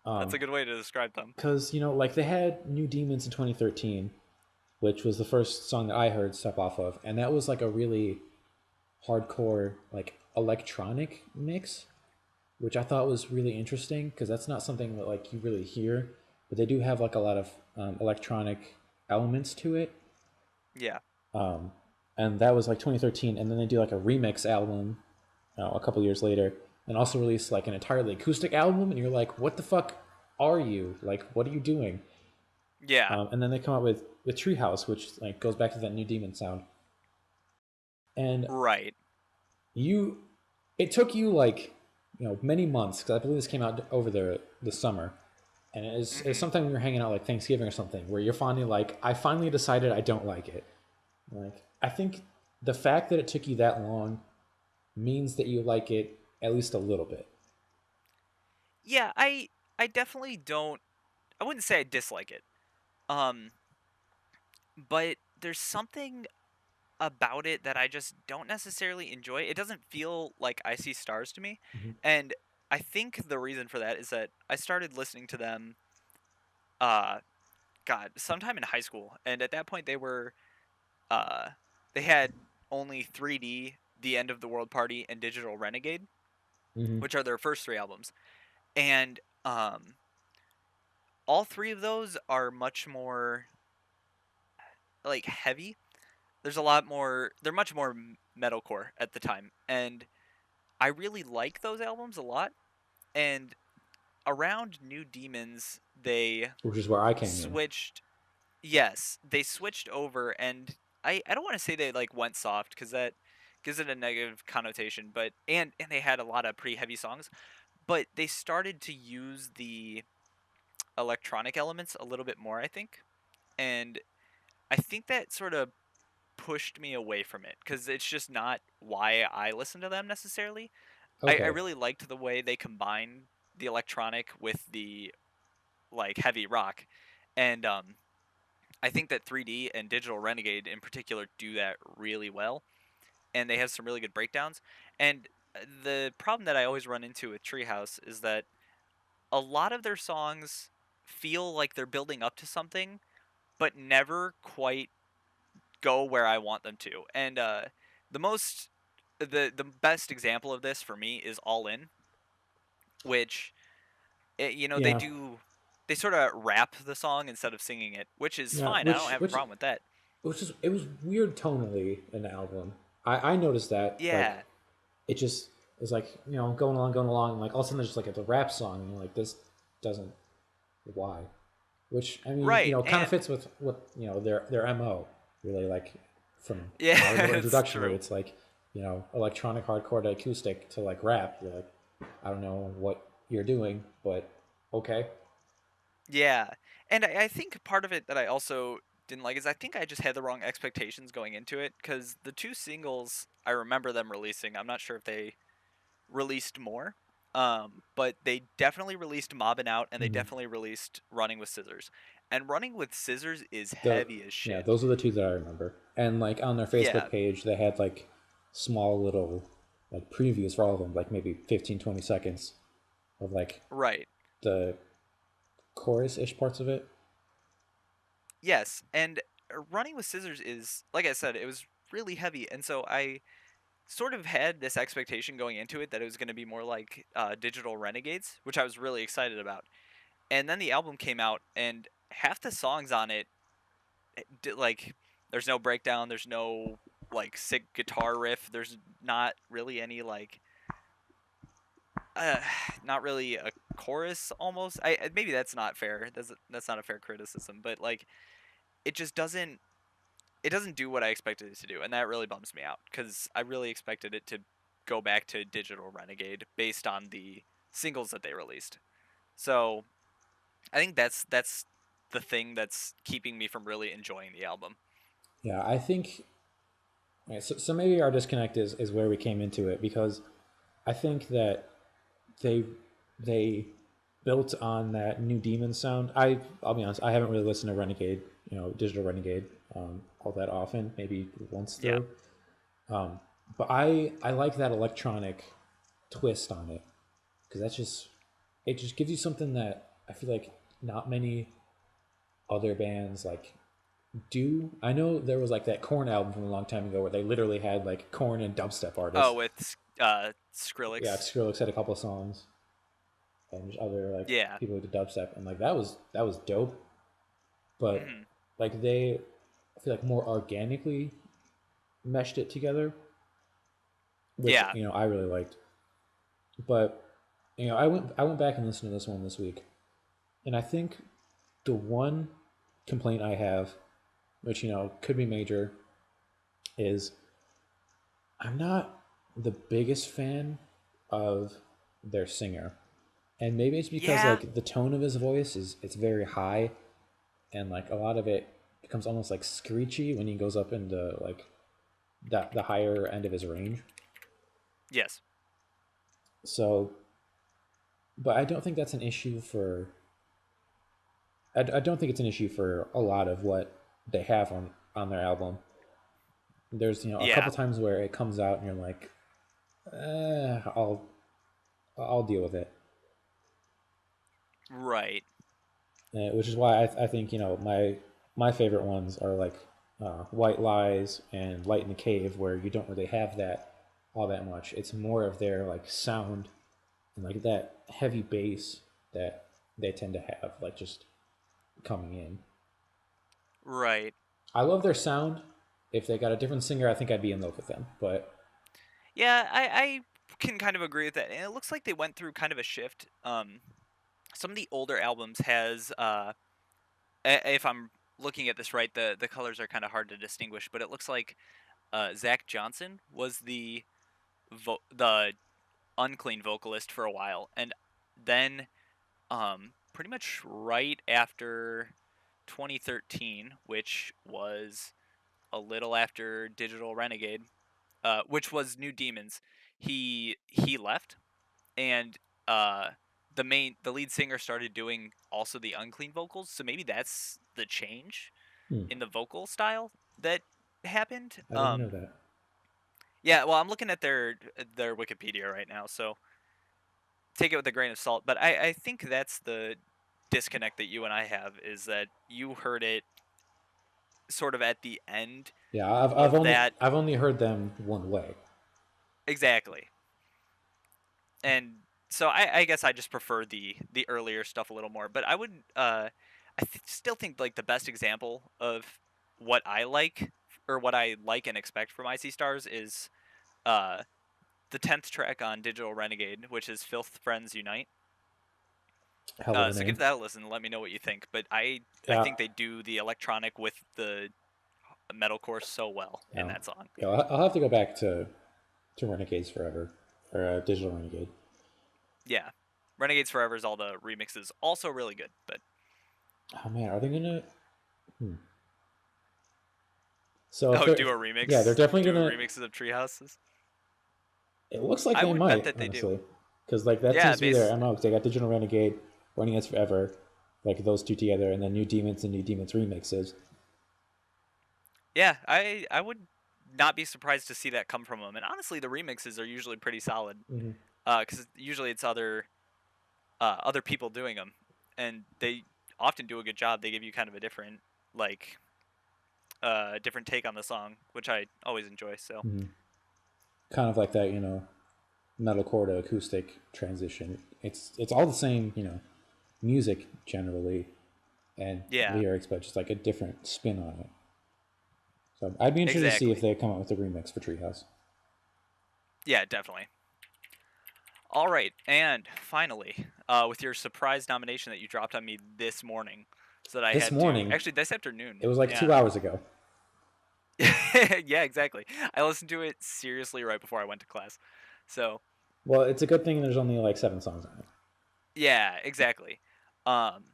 That's a good way to describe them. Because, like they had New Demons in 2013, which was the first song that I heard Step Off of. And that was like a really hardcore, like electronic mix, which I thought was really interesting because that's not something that like you really hear. But they do have like a lot of electronic elements to it. Yeah. And that was like 2013. And then they do like a remix album a couple years later, and also release like an entirely acoustic album, and you're like, what the fuck are you? Like, what are you doing? Yeah. And then they come out with Treehouse, which like goes back to that New Demon sound. And Right. you, it took you like many months, because I believe this came out over the summer, and it's Hmm. sometime we were hanging out like Thanksgiving or something, where you're finally like, I finally decided I don't like it. Like, I think the fact that it took you that long means that you like it at least a little bit. Yeah, I definitely don't. I wouldn't say I dislike it. Um, but there's something about it that I just don't necessarily enjoy. It doesn't feel like I See Stars to me. Hmm. And I think the reason for that is that I started listening to them uh god, sometime in high school. And at that point uh they had only 3D, The End of the World Party, and Digital Renegade, Hmm. which are their first three albums. And all three of those are much more like heavy. There's a lot more. They're much more metalcore at the time, and I really like those albums a lot. And around New Demons, they Which is where I came in. switched. Yes, they switched over, and I don't want to say they like went soft because that gives it a negative connotation. But and they had a lot of pretty heavy songs, but they started to use the electronic elements a little bit more, I think, and I think that sort of pushed me away from it because it's just not why I listen to them necessarily. I Okay. really liked the way they combine the electronic with the like heavy rock, and I think that 3D and Digital Renegade in particular do that really well, and they have some really good breakdowns. And the problem that I always run into with Treehouse is that a lot of their songs feel like they're building up to something, but never quite go where I want them to. And the most the best example of this for me is All In, which they Yeah. do, they sort of rap the song instead of singing it, which is Yeah. fine. I don't have a problem with that. Which is it was weird tonally in the album. I noticed that like Yeah. it just is like going along, and like all of a sudden there's just like a rap song, and you're like this doesn't why, which I mean Right. kind of And fits with what their mo really like from yeah, our little it's introduction where true. it's like electronic hardcore to acoustic to like rap. You're like I don't know what you're doing, but okay. Yeah. And I think part of it that I also didn't like is I think I just had the wrong expectations going into it because the two singles I remember them releasing. I'm not sure if they released more. But they definitely released Mobbin' Out and they Hmm. definitely released Running with Scissors. And Running with Scissors is The heavy as Yeah, shit. those are the two that I remember. And like on their Yeah, Facebook page, they had like small little like previews for all of them, like maybe 15-20 seconds of like right. the chorus ish parts of it. Yes, and Running with Scissors is, like I said, it was really heavy. And so I sort of had this expectation going into it that it was going to be more like Digital Renegades, which I was really excited about. And then the album came out, and half the songs on it, like, there's no breakdown, there's no like sick guitar riff, there's not really any like uh, not really a chorus almost. Maybe that's not fair. That's not a fair criticism, but like it doesn't do what I expected it to do, and that really bums me out cuz I really expected it to go back to Digital Renegade based on the singles that they released. So, I think that's the thing that's keeping me from really enjoying the album. Yeah, I think yeah, so maybe our disconnect is where we came into it because I think that they they built on that New Demon sound. I'll be honest, I haven't really listened to Renegade, Digital Renegade, all that often. Maybe once Yeah. through. But I like that electronic twist on it because it just gives you something that I feel like not many other bands like do. I know there was like that Corn album from a long time ago where they literally had like Corn and dubstep Oh, artists. with Yeah, Skrillex. Skrillex had a couple of songs and just other like Yeah. people who did dubstep, and like that was dope. But Mhm. like I feel like more organically meshed it together, which Yeah. I really liked. But I went back and listened to this one this week, and I think the one complaint I have, which could be major, is I'm not the biggest fan of their singer, and maybe it's because Yeah. like the tone of his voice is it's very high, and like a lot of it becomes almost like screechy when he goes up into like the higher end of his range. Yes. So, but I don't think that's an issue for. I don't think it's an issue for a lot of what they have on their album. There's a Yeah, couple times where it comes out and you're like, I'll deal with it, right. which is why I think my favorite ones are like White Lies and Light in the Cave, where you don't really have that all that much. It's more of their like sound and like that heavy bass that they tend to have, like just coming in. Right. I love their sound. If they got a different singer, I think I'd be in love with them. But Yeah, I can kind of agree with that. And it looks like they went through kind of a shift. Some of the older albums has if I'm looking at this right, the colors are kind of hard to distinguish, but it looks like Zach Johnson was the unclean vocalist for a while, and then pretty much right after 2013, which was a little after Digital Renegade, which was New Demons, he left, and uh, the lead singer started doing also the unclean vocals. So maybe that's the change in the vocal style that happened. I didn't know that. Yeah, well, I'm looking at their Wikipedia right now, so take it with a grain of salt. But I think that's the disconnect that you and I have, is that you heard it sort of at the end Yeah, I've of only that. I've only heard them one way. Exactly. And so I guess I just prefer the earlier stuff a little more. But I would still think like the best example of what I like, or what I like and expect from Icy Stars, is uh the 10th track on Digital Renegade, which is Filth Friends Unite. Hell of a So give name. that a listen and let me know what you think. But I Yeah, think they do the electronic with the metalcore so well in yeah. that song. Yeah, I'll have to go back to Renegades Forever or Digital Renegade. Yeah, Renegades Forever is all the remixes, also really good. But Oh man, are they gonna? Hmm. So if oh, they're, do a yeah, they're remix, definitely do gonna. remixes of Treehouses. It looks like I they would bet might, that they do. honestly, because like that Yeah, seems to be their base. MO. 'Cause they got Digital Renegade, Renegades Forever, like those two together, and then New Demons and New Demons remixes. Yeah, I would not be surprised to see that come from them. And honestly, the remixes are usually pretty solid, Mm-hmm. because usually it's other people doing them, and they often do a good job. They give you kind of a different like different take on the song, which I always enjoy. So Mm-hmm. Kind of like that, metalcore to acoustic transition. It's all the same, music generally and yeah, lyrics, but just like a different spin on it. So I'd be interested to see if exactly. they come out with a remix for Treehouse. Yeah, definitely. All right, and finally, with your surprise nomination that you dropped on me this morning, so that I This had to morning, actually this afternoon. it was like Yeah. 2 hours ago. Yeah, exactly. I listened to it seriously right before I went to class. So, Well, it's a good thing there's only like 7 songs on it. yeah, exactly. Um,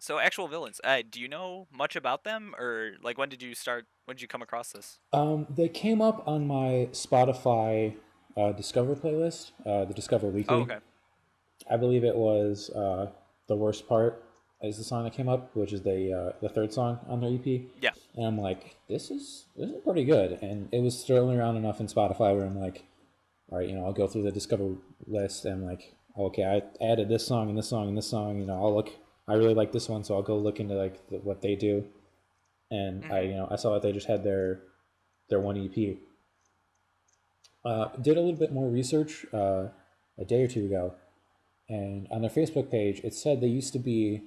so actual villains. Do you know much about them, or like when did you come across this? They came up on my Spotify Discover playlist, the Discover Oh, Weekly. okay. I believe it was the worst part is the song that came up, which is the third song on their EP. Yeah. And I'm like, this is pretty good. And it was strolling around enough in Spotify where I'm like, all right, I'll go through the Discover list and like, okay, I added this song and this song and this song. I'll look. I really like this one, so I'll go look into like what they do. And Hmm. I saw that they just had their one EP. Did a little bit more research a day or two ago, and on their Facebook page, it said they used to be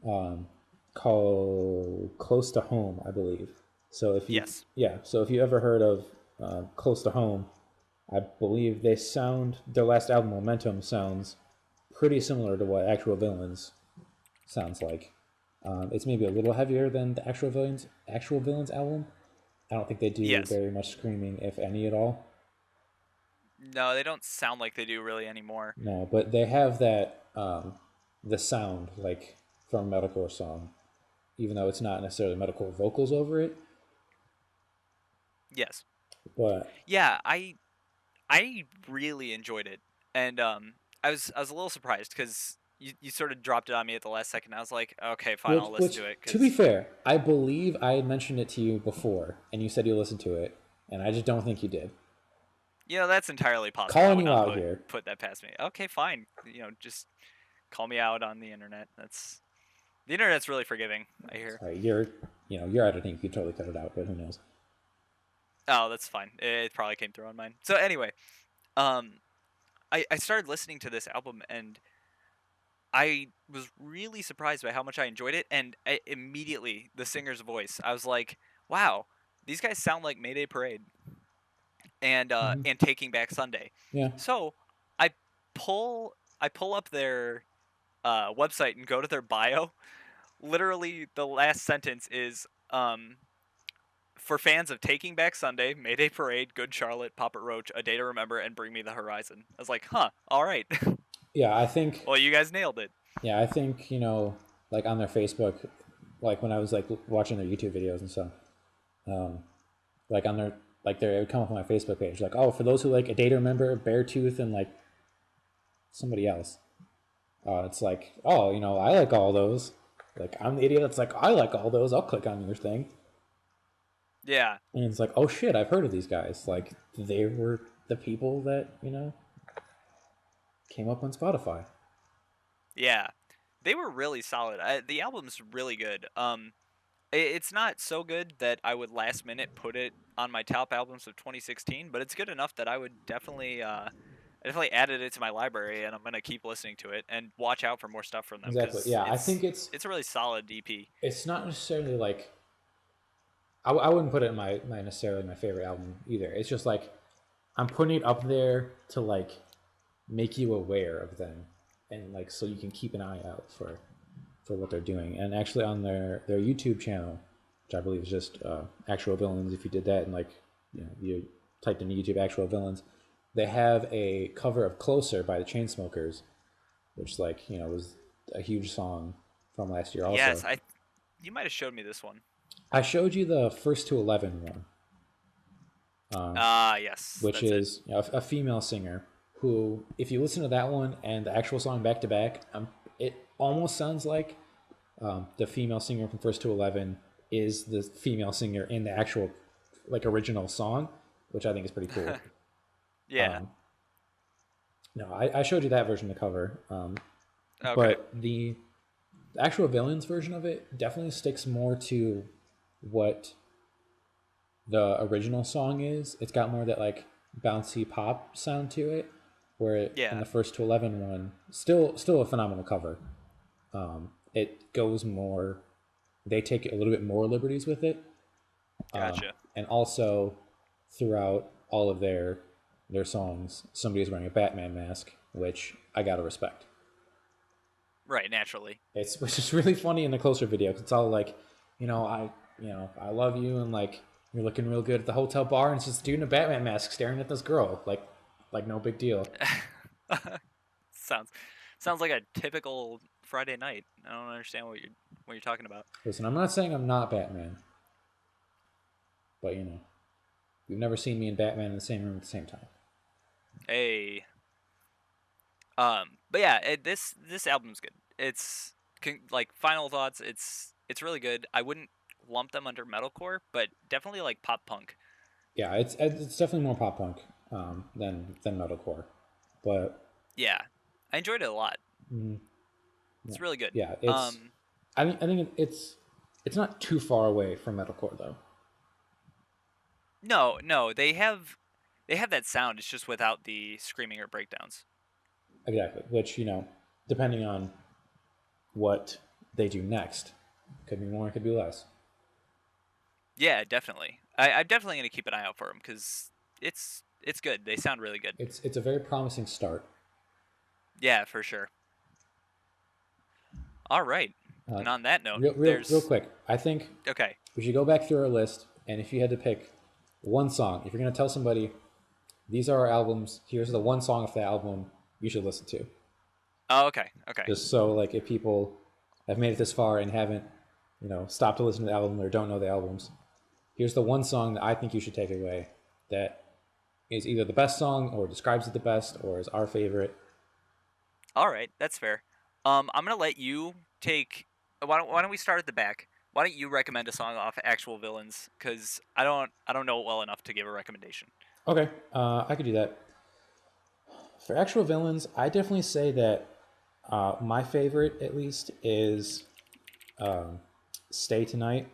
um, called Close to Home, I believe. So if you Yes. yeah, so if you ever heard of Close to Home, I believe their last album Momentum sounds pretty similar to what Actual Villains sounds like. It's maybe a little heavier than the Actual Villains album. I don't think they do Yes. very much screaming, if any at all. No, they don't sound like they do really anymore. No, but they have that the sound like from a metalcore song, even though it's not necessarily metalcore vocals over it. Yes. But Yeah, I really enjoyed it, and I was a little surprised because you sort of dropped it on me at the last second. I was like, okay, fine, I'll listen Which, to it to be because fair, I believe I had mentioned it to you before, and you said you listened to it, and I just don't think you did. that's entirely possible. I Calling would you not out put here. put that past me. Okay, fine. Just call me out on the internet. The internet's really forgiving, I hear. Sorry, you're editing. You could totally cut it out, but who knows? Oh, that's fine. It probably came through on mine. So anyway, um, I started listening to this album and I was really surprised by how much I enjoyed it. And immediately, the singer's voice, I was like, wow, these guys sound like Mayday Parade Hmm. and Taking Back Sunday. Yeah, So I pull up their website and go to their bio. Literally, the last sentence is for fans of Taking Back Sunday, Mayday Parade, Good Charlotte, Papa Roach, A Day to Remember, and Bring Me the Horizon. I was like, huh, all right. yeah. I think, Well, you guys nailed it. yeah, I think like on their Facebook, like when I was like watching their YouTube videos and stuff, um, like on their it would come up on my Facebook page, like, oh, for those who like A Day to Remember, Beartooth, and like somebody else. It's like, oh, I like all those. Like, I'm the idiot that's like, I like all those. I'll click on your thing. Yeah, And it's like, oh shit, I've heard of these guys. Like, they were the people that, came up on Spotify. yeah. They were really solid. The album's really good. It's not so good that I would last minute put it on my top albums of 2016, but it's good enough that I would I definitely added it to my library, and I'm gonna keep listening to it and watch out for more stuff from them Exactly. because Yeah, I think it's a really solid EP. it's not necessarily like, I wouldn't put it in my necessarily my favorite album either. It's just like, I'm putting it up there to like make you aware of them, and like so you can keep an eye out for what they're doing. And actually on their YouTube channel, which I believe is just Actual Villains, if you did that and like you typed in YouTube Actual Villains, they have a cover of Closer by the Chainsmokers, which was a huge song from last year also. Yes, you might have showed me this one. I showed you the First to 11 one, Yes, which that's it. is a female singer who, if you listen to that one and the actual song back to back, it almost sounds like the female singer from First to 11 is the female singer in the actual original song, which I think is pretty cool. Yeah. No, I showed you that version of the cover, Okay. but the Actual Villains version of it definitely sticks more to what the original song is. It's got more of that like bouncy pop sound to it, where in Yeah. the First to 11 one, still a phenomenal cover. It goes more, they take a little bit more liberties with it, Gotcha. and also throughout all of their songs, somebody's wearing a Batman mask, which I gotta respect. Right, naturally. It's which is really funny in the Closer video, 'cause it's all like, I love you, and like you're looking real good at the hotel bar, and it's just a dude in a Batman mask staring at this girl, like no big deal. sounds sounds like a typical Friday night. I don't understand what you're talking about. Listen, I'm not saying I'm not Batman, but you've never seen me and Batman in the same room at the same time. Hey. But yeah, this album's good. It's like final thoughts. It's really good. I wouldn't lump them under metalcore, but definitely like pop punk. Yeah, it's definitely more pop punk than metalcore, but Yeah, I enjoyed it a lot. It's really good. yeah, I think it's not too far away from metalcore though. No, they have that sound. It's just without the screaming or breakdowns. Exactly, which depending on what they do next, could be more, could be less. Yeah, definitely. I'm definitely gonna keep an eye out for them because it's good. They sound really good. It's a very promising start. Yeah, for sure. All right. And on that note, Real quick, I think okay. we should go back through our list, and if you had to pick one song, if you're gonna tell somebody these are our albums, here's the one song of the album you should listen to. Oh, okay. Just so like if people have made it this far and haven't, stopped to listen to the album or don't know the albums, here's the one song that I think you should take away that is either the best song or describes it the best or is our favorite. All right, that's fair. I'm gonna let you take. Why don't we start at the back? Why don't you recommend a song off Actual Villains? Because I don't know it well enough to give a recommendation. Okay, I could do that. For actual villains, I definitely say that my favorite, at least, is "Stay Tonight"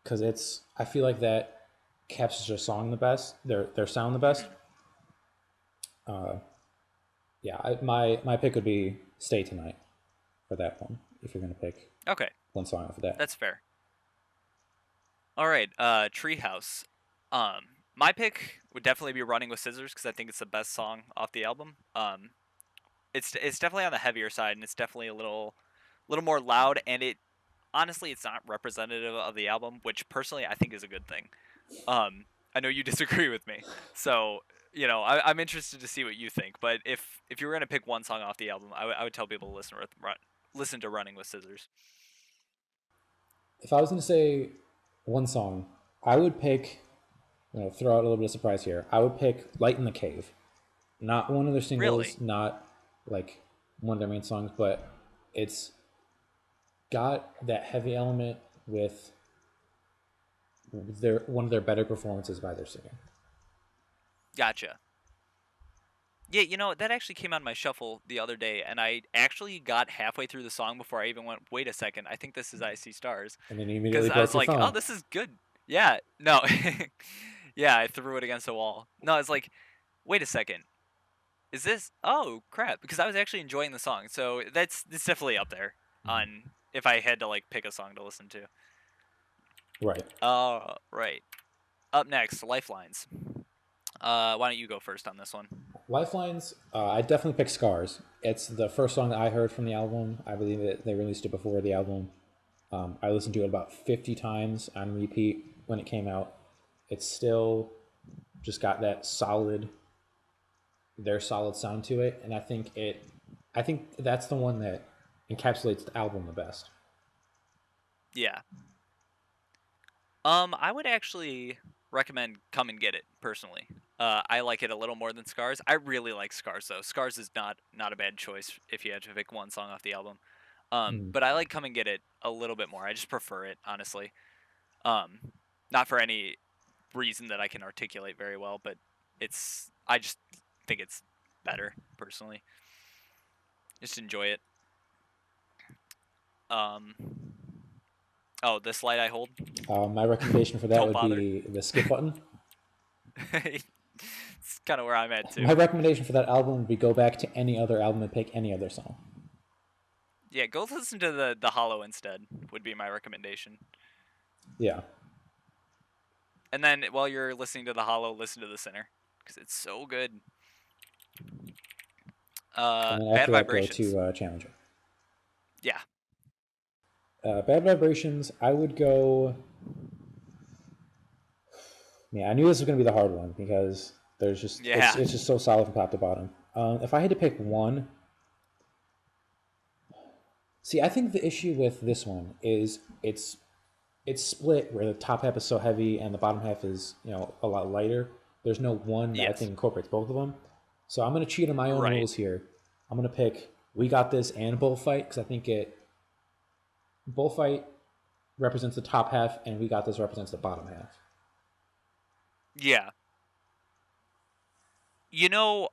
because it's. I feel like that captures their song the best, their sound the best. Mhm. Yeah, my pick would be "Stay Tonight" for that one. If you're gonna pick Okay, one song off of that. that's fair. All right, Treehouse. My pick would definitely be "Running with Scissors" because I think it's the best song off the album. It's definitely on the heavier side, and it's definitely a little more loud, and it honestly it's not representative of the album, which personally I think is a good thing. I know you disagree with me, so I'm interested to see what you think. But if you were gonna pick one song off the album, I would tell people to listen to "Running with Scissors." If I was gonna say one song, I would pick. Throw out a little bit of surprise here. I would pick "Light in the Cave." Not one of their Really? singles, not like one of their main songs, but it's got that heavy element with their one of their better performances by their singer. Gotcha. Yeah, that actually came on my shuffle the other day, and I actually got halfway through the song before I even went, "Wait a second, I think this is I See Stars," And then you because immediately I broke was your like, "Oh, phone. this is good." Yeah, no, yeah, I threw it against the wall. No, it's like, wait a second, is this? Oh crap! Because I was actually enjoying the song, so it's definitely up there Mhm. on if I had to like pick a song to listen to. Right. Right. Up next, Lifelines. Why don't you go first on this one? Lifelines, I definitely pick Scars. It's the first song that I heard from the album. I believe that they released it before the album. I listened to it about 50 times on repeat when it came out. It's still just got that their solid sound to it, and I think that's the one that encapsulates the album the best. Yeah. I would actually recommend Come and Get It personally. I like it a little more than Scars. I really like Scars though. Scars is not a bad choice if you had to pick one song off the album. Mm. But I like Come and Get It a little bit more. I just prefer it honestly. Um, not for any reason that I can articulate very well, but I just think it's better personally. Just enjoy it. Um, oh, This Light I Hold. My recommendation for that Don't would bother. be the skip button. It's kind of where I'm at too. My recommendation for that album would be go back to any other album and pick any other song. Yeah, go listen to the Hollow instead. Would be my recommendation. Yeah. And then while you're listening to the Hollow, listen to the Sinner because it's so good. And then Bad after that, go Vibrations. to Challenger. Yeah, Bad Vibrations, I would go. Yeah, I knew this was going to be the hard one because there's just yeah, it's just so solid from top to bottom. If I had to pick one, see, I think the issue with this one is it's split where the top half is so heavy and the bottom half is a lot lighter. There's no one that I yes, think incorporates both of them. So I'm going to cheat on my own right. rules here. I'm going to pick "We Got This" and "Bullfight" because I think "Bullfight" represents the top half and "We Got This" represents the bottom half. Yeah, you know,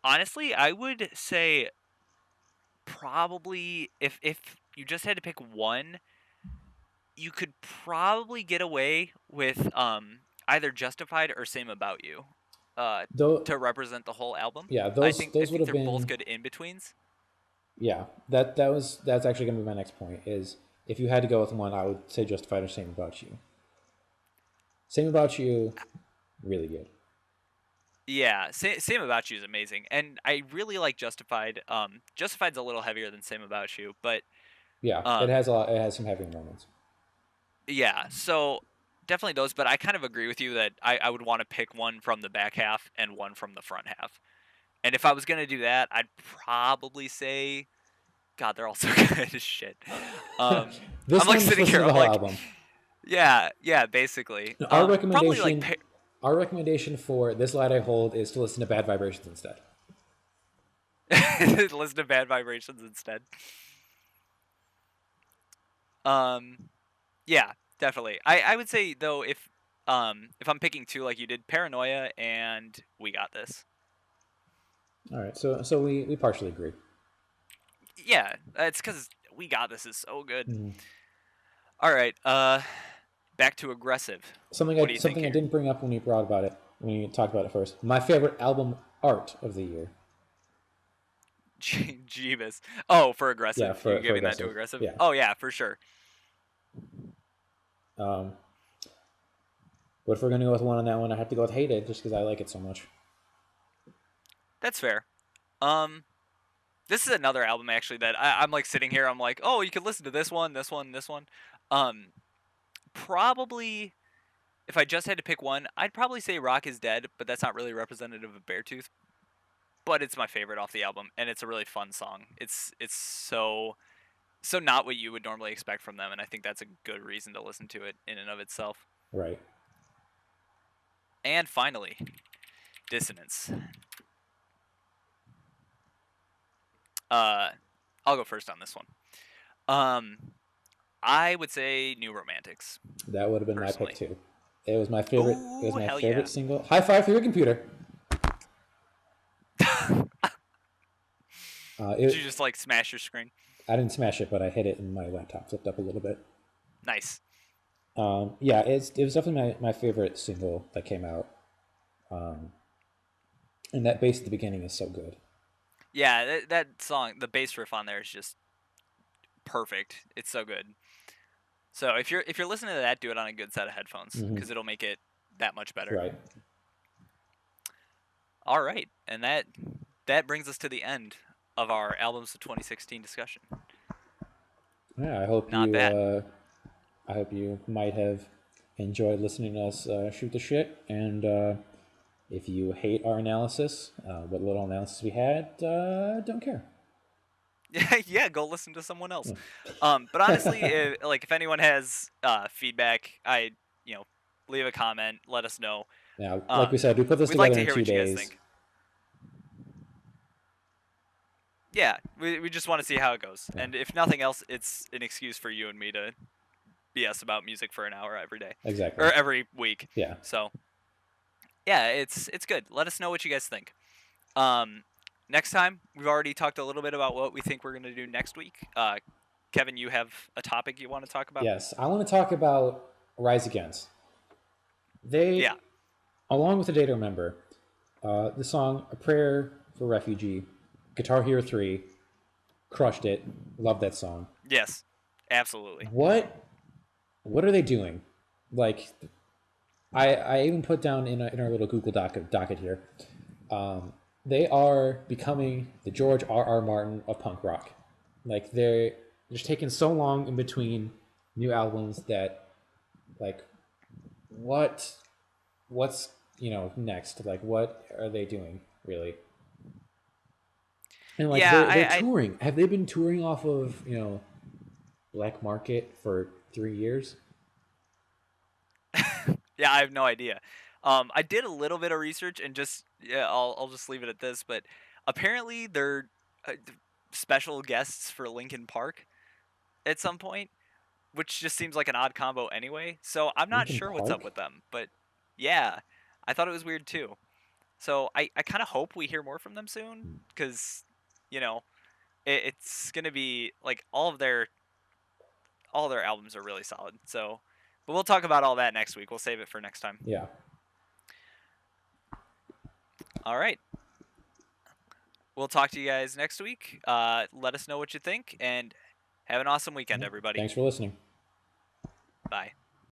honestly, I would say probably if you just had to pick one, you could probably get away with either Justified or Same About You, uh, Though, to represent the whole album. yeah, I those think I those would think have they're both been. good in betweens. Yeah, that's actually going to be my next point. Is if you had to go with one, I would say "Justified" or "Same About You." "Same About You," really good. Yeah, Same About You is amazing, and I really like Justified. Justified's a little heavier than Same About You, but Yeah, it um, has a lot. It has some heavy moments. yeah. So definitely those, but I kind of agree with you that I would want to pick one from the back half and one from the front half. And if I was gonna do that, I'd probably say, God, they're all so good as shit. I'm This like one, just sitting listen here, to the I'm whole like, album. yeah, basically. Our Probably like recommendation, our recommendation for This Light I Hold is to listen to Bad Vibrations instead. Listen to Bad Vibrations instead. Yeah, definitely. I would say though, if I'm picking two like you did, Paranoia and We Got This. All right, so we partially agree. Yeah, it's because We Got This is so good. Mm-hmm. All right, back to aggressive. Something What do you think I here? didn't bring up when you brought about it, when you talked about it first. My favorite album art of the year. Jeebus. Oh, for Yeah, aggressive. You for giving that to aggressive. aggressive? Yeah. Oh yeah, for sure. But if we're gonna go with one on that one, I have to go with Hate It just because I like it so much. That's fair. This is another album actually that I'm like sitting here. I'm like, oh, you could listen to this one, this one, this one. Probably if I just had to pick one, I'd probably say Rock is Dead, but that's not really representative of Beartooth. But it's my favorite off the album, and it's a really fun song. It's so not what you would normally expect from them, and I think that's a good reason to listen to it in and of itself. Right. And finally, Dissonance. I'll go first on this one. I would say New Romantics. That would have been personally. My pick too. It was my favorite. Ooh, it was my hell favorite yeah. single. High five for your computer. Did you just like smash your screen? I didn't smash it, but I hit it, and my laptop flipped up a little bit. Nice. Yeah, it was definitely my favorite single that came out. And that bass at the beginning is so good. Yeah, that song, the bass riff on there is just perfect. It's so good. So if you're listening to that, do it on a good set of headphones because it'll make it that much better. Right. All right, and that brings us to the end of our albums of 2016 discussion. Yeah, I hope Not bad. I hope you might have enjoyed listening to us shoot the shit, and if you hate our analysis, what little analysis we had, don't care. Yeah, go listen to someone else. But honestly, if anyone has feedback, leave a comment, let us know. Yeah, like we said, we put this together like to in hear 2 what you guys days. think. Yeah, we just want to see how it goes. Yeah. And if nothing else, it's an excuse for you and me to BS about music for an hour every day. Exactly. Or every week. Yeah. So, yeah, it's good. Let us know what you guys think. Next time, we've already talked a little bit about what we think we're going to do next week. Kevin, you have a topic you want to talk about? Yes, I want to talk about Rise Against. Along with A Day to Remember, the song A Prayer for Refugee, Guitar Hero 3, crushed it. Love that song. Yes, absolutely. What are they doing? Like, I even put down in our little Google docket here, they are becoming the George R.R. Martin of punk rock. Like, they're just taking so long in between new albums that, like, what's next? Like, what are they doing, really? And, like, they're touring. Have they been touring off of, Black Market for 3 years? Yeah, I have no idea. I did a little bit of research and I'll just leave it at this, but apparently they're special guests for Linkin Park at some point, which just seems like an odd combo anyway. So I'm not sure what's up with them, but yeah, I thought it was weird too. So I kind of hope we hear more from them soon because, it's going to be like all their albums are really solid. So, but we'll talk about all that next week. We'll save it for next time. Yeah. All right. We'll talk to you guys next week. Let us know what you think, and have an awesome weekend, everybody. Thanks for listening. Bye.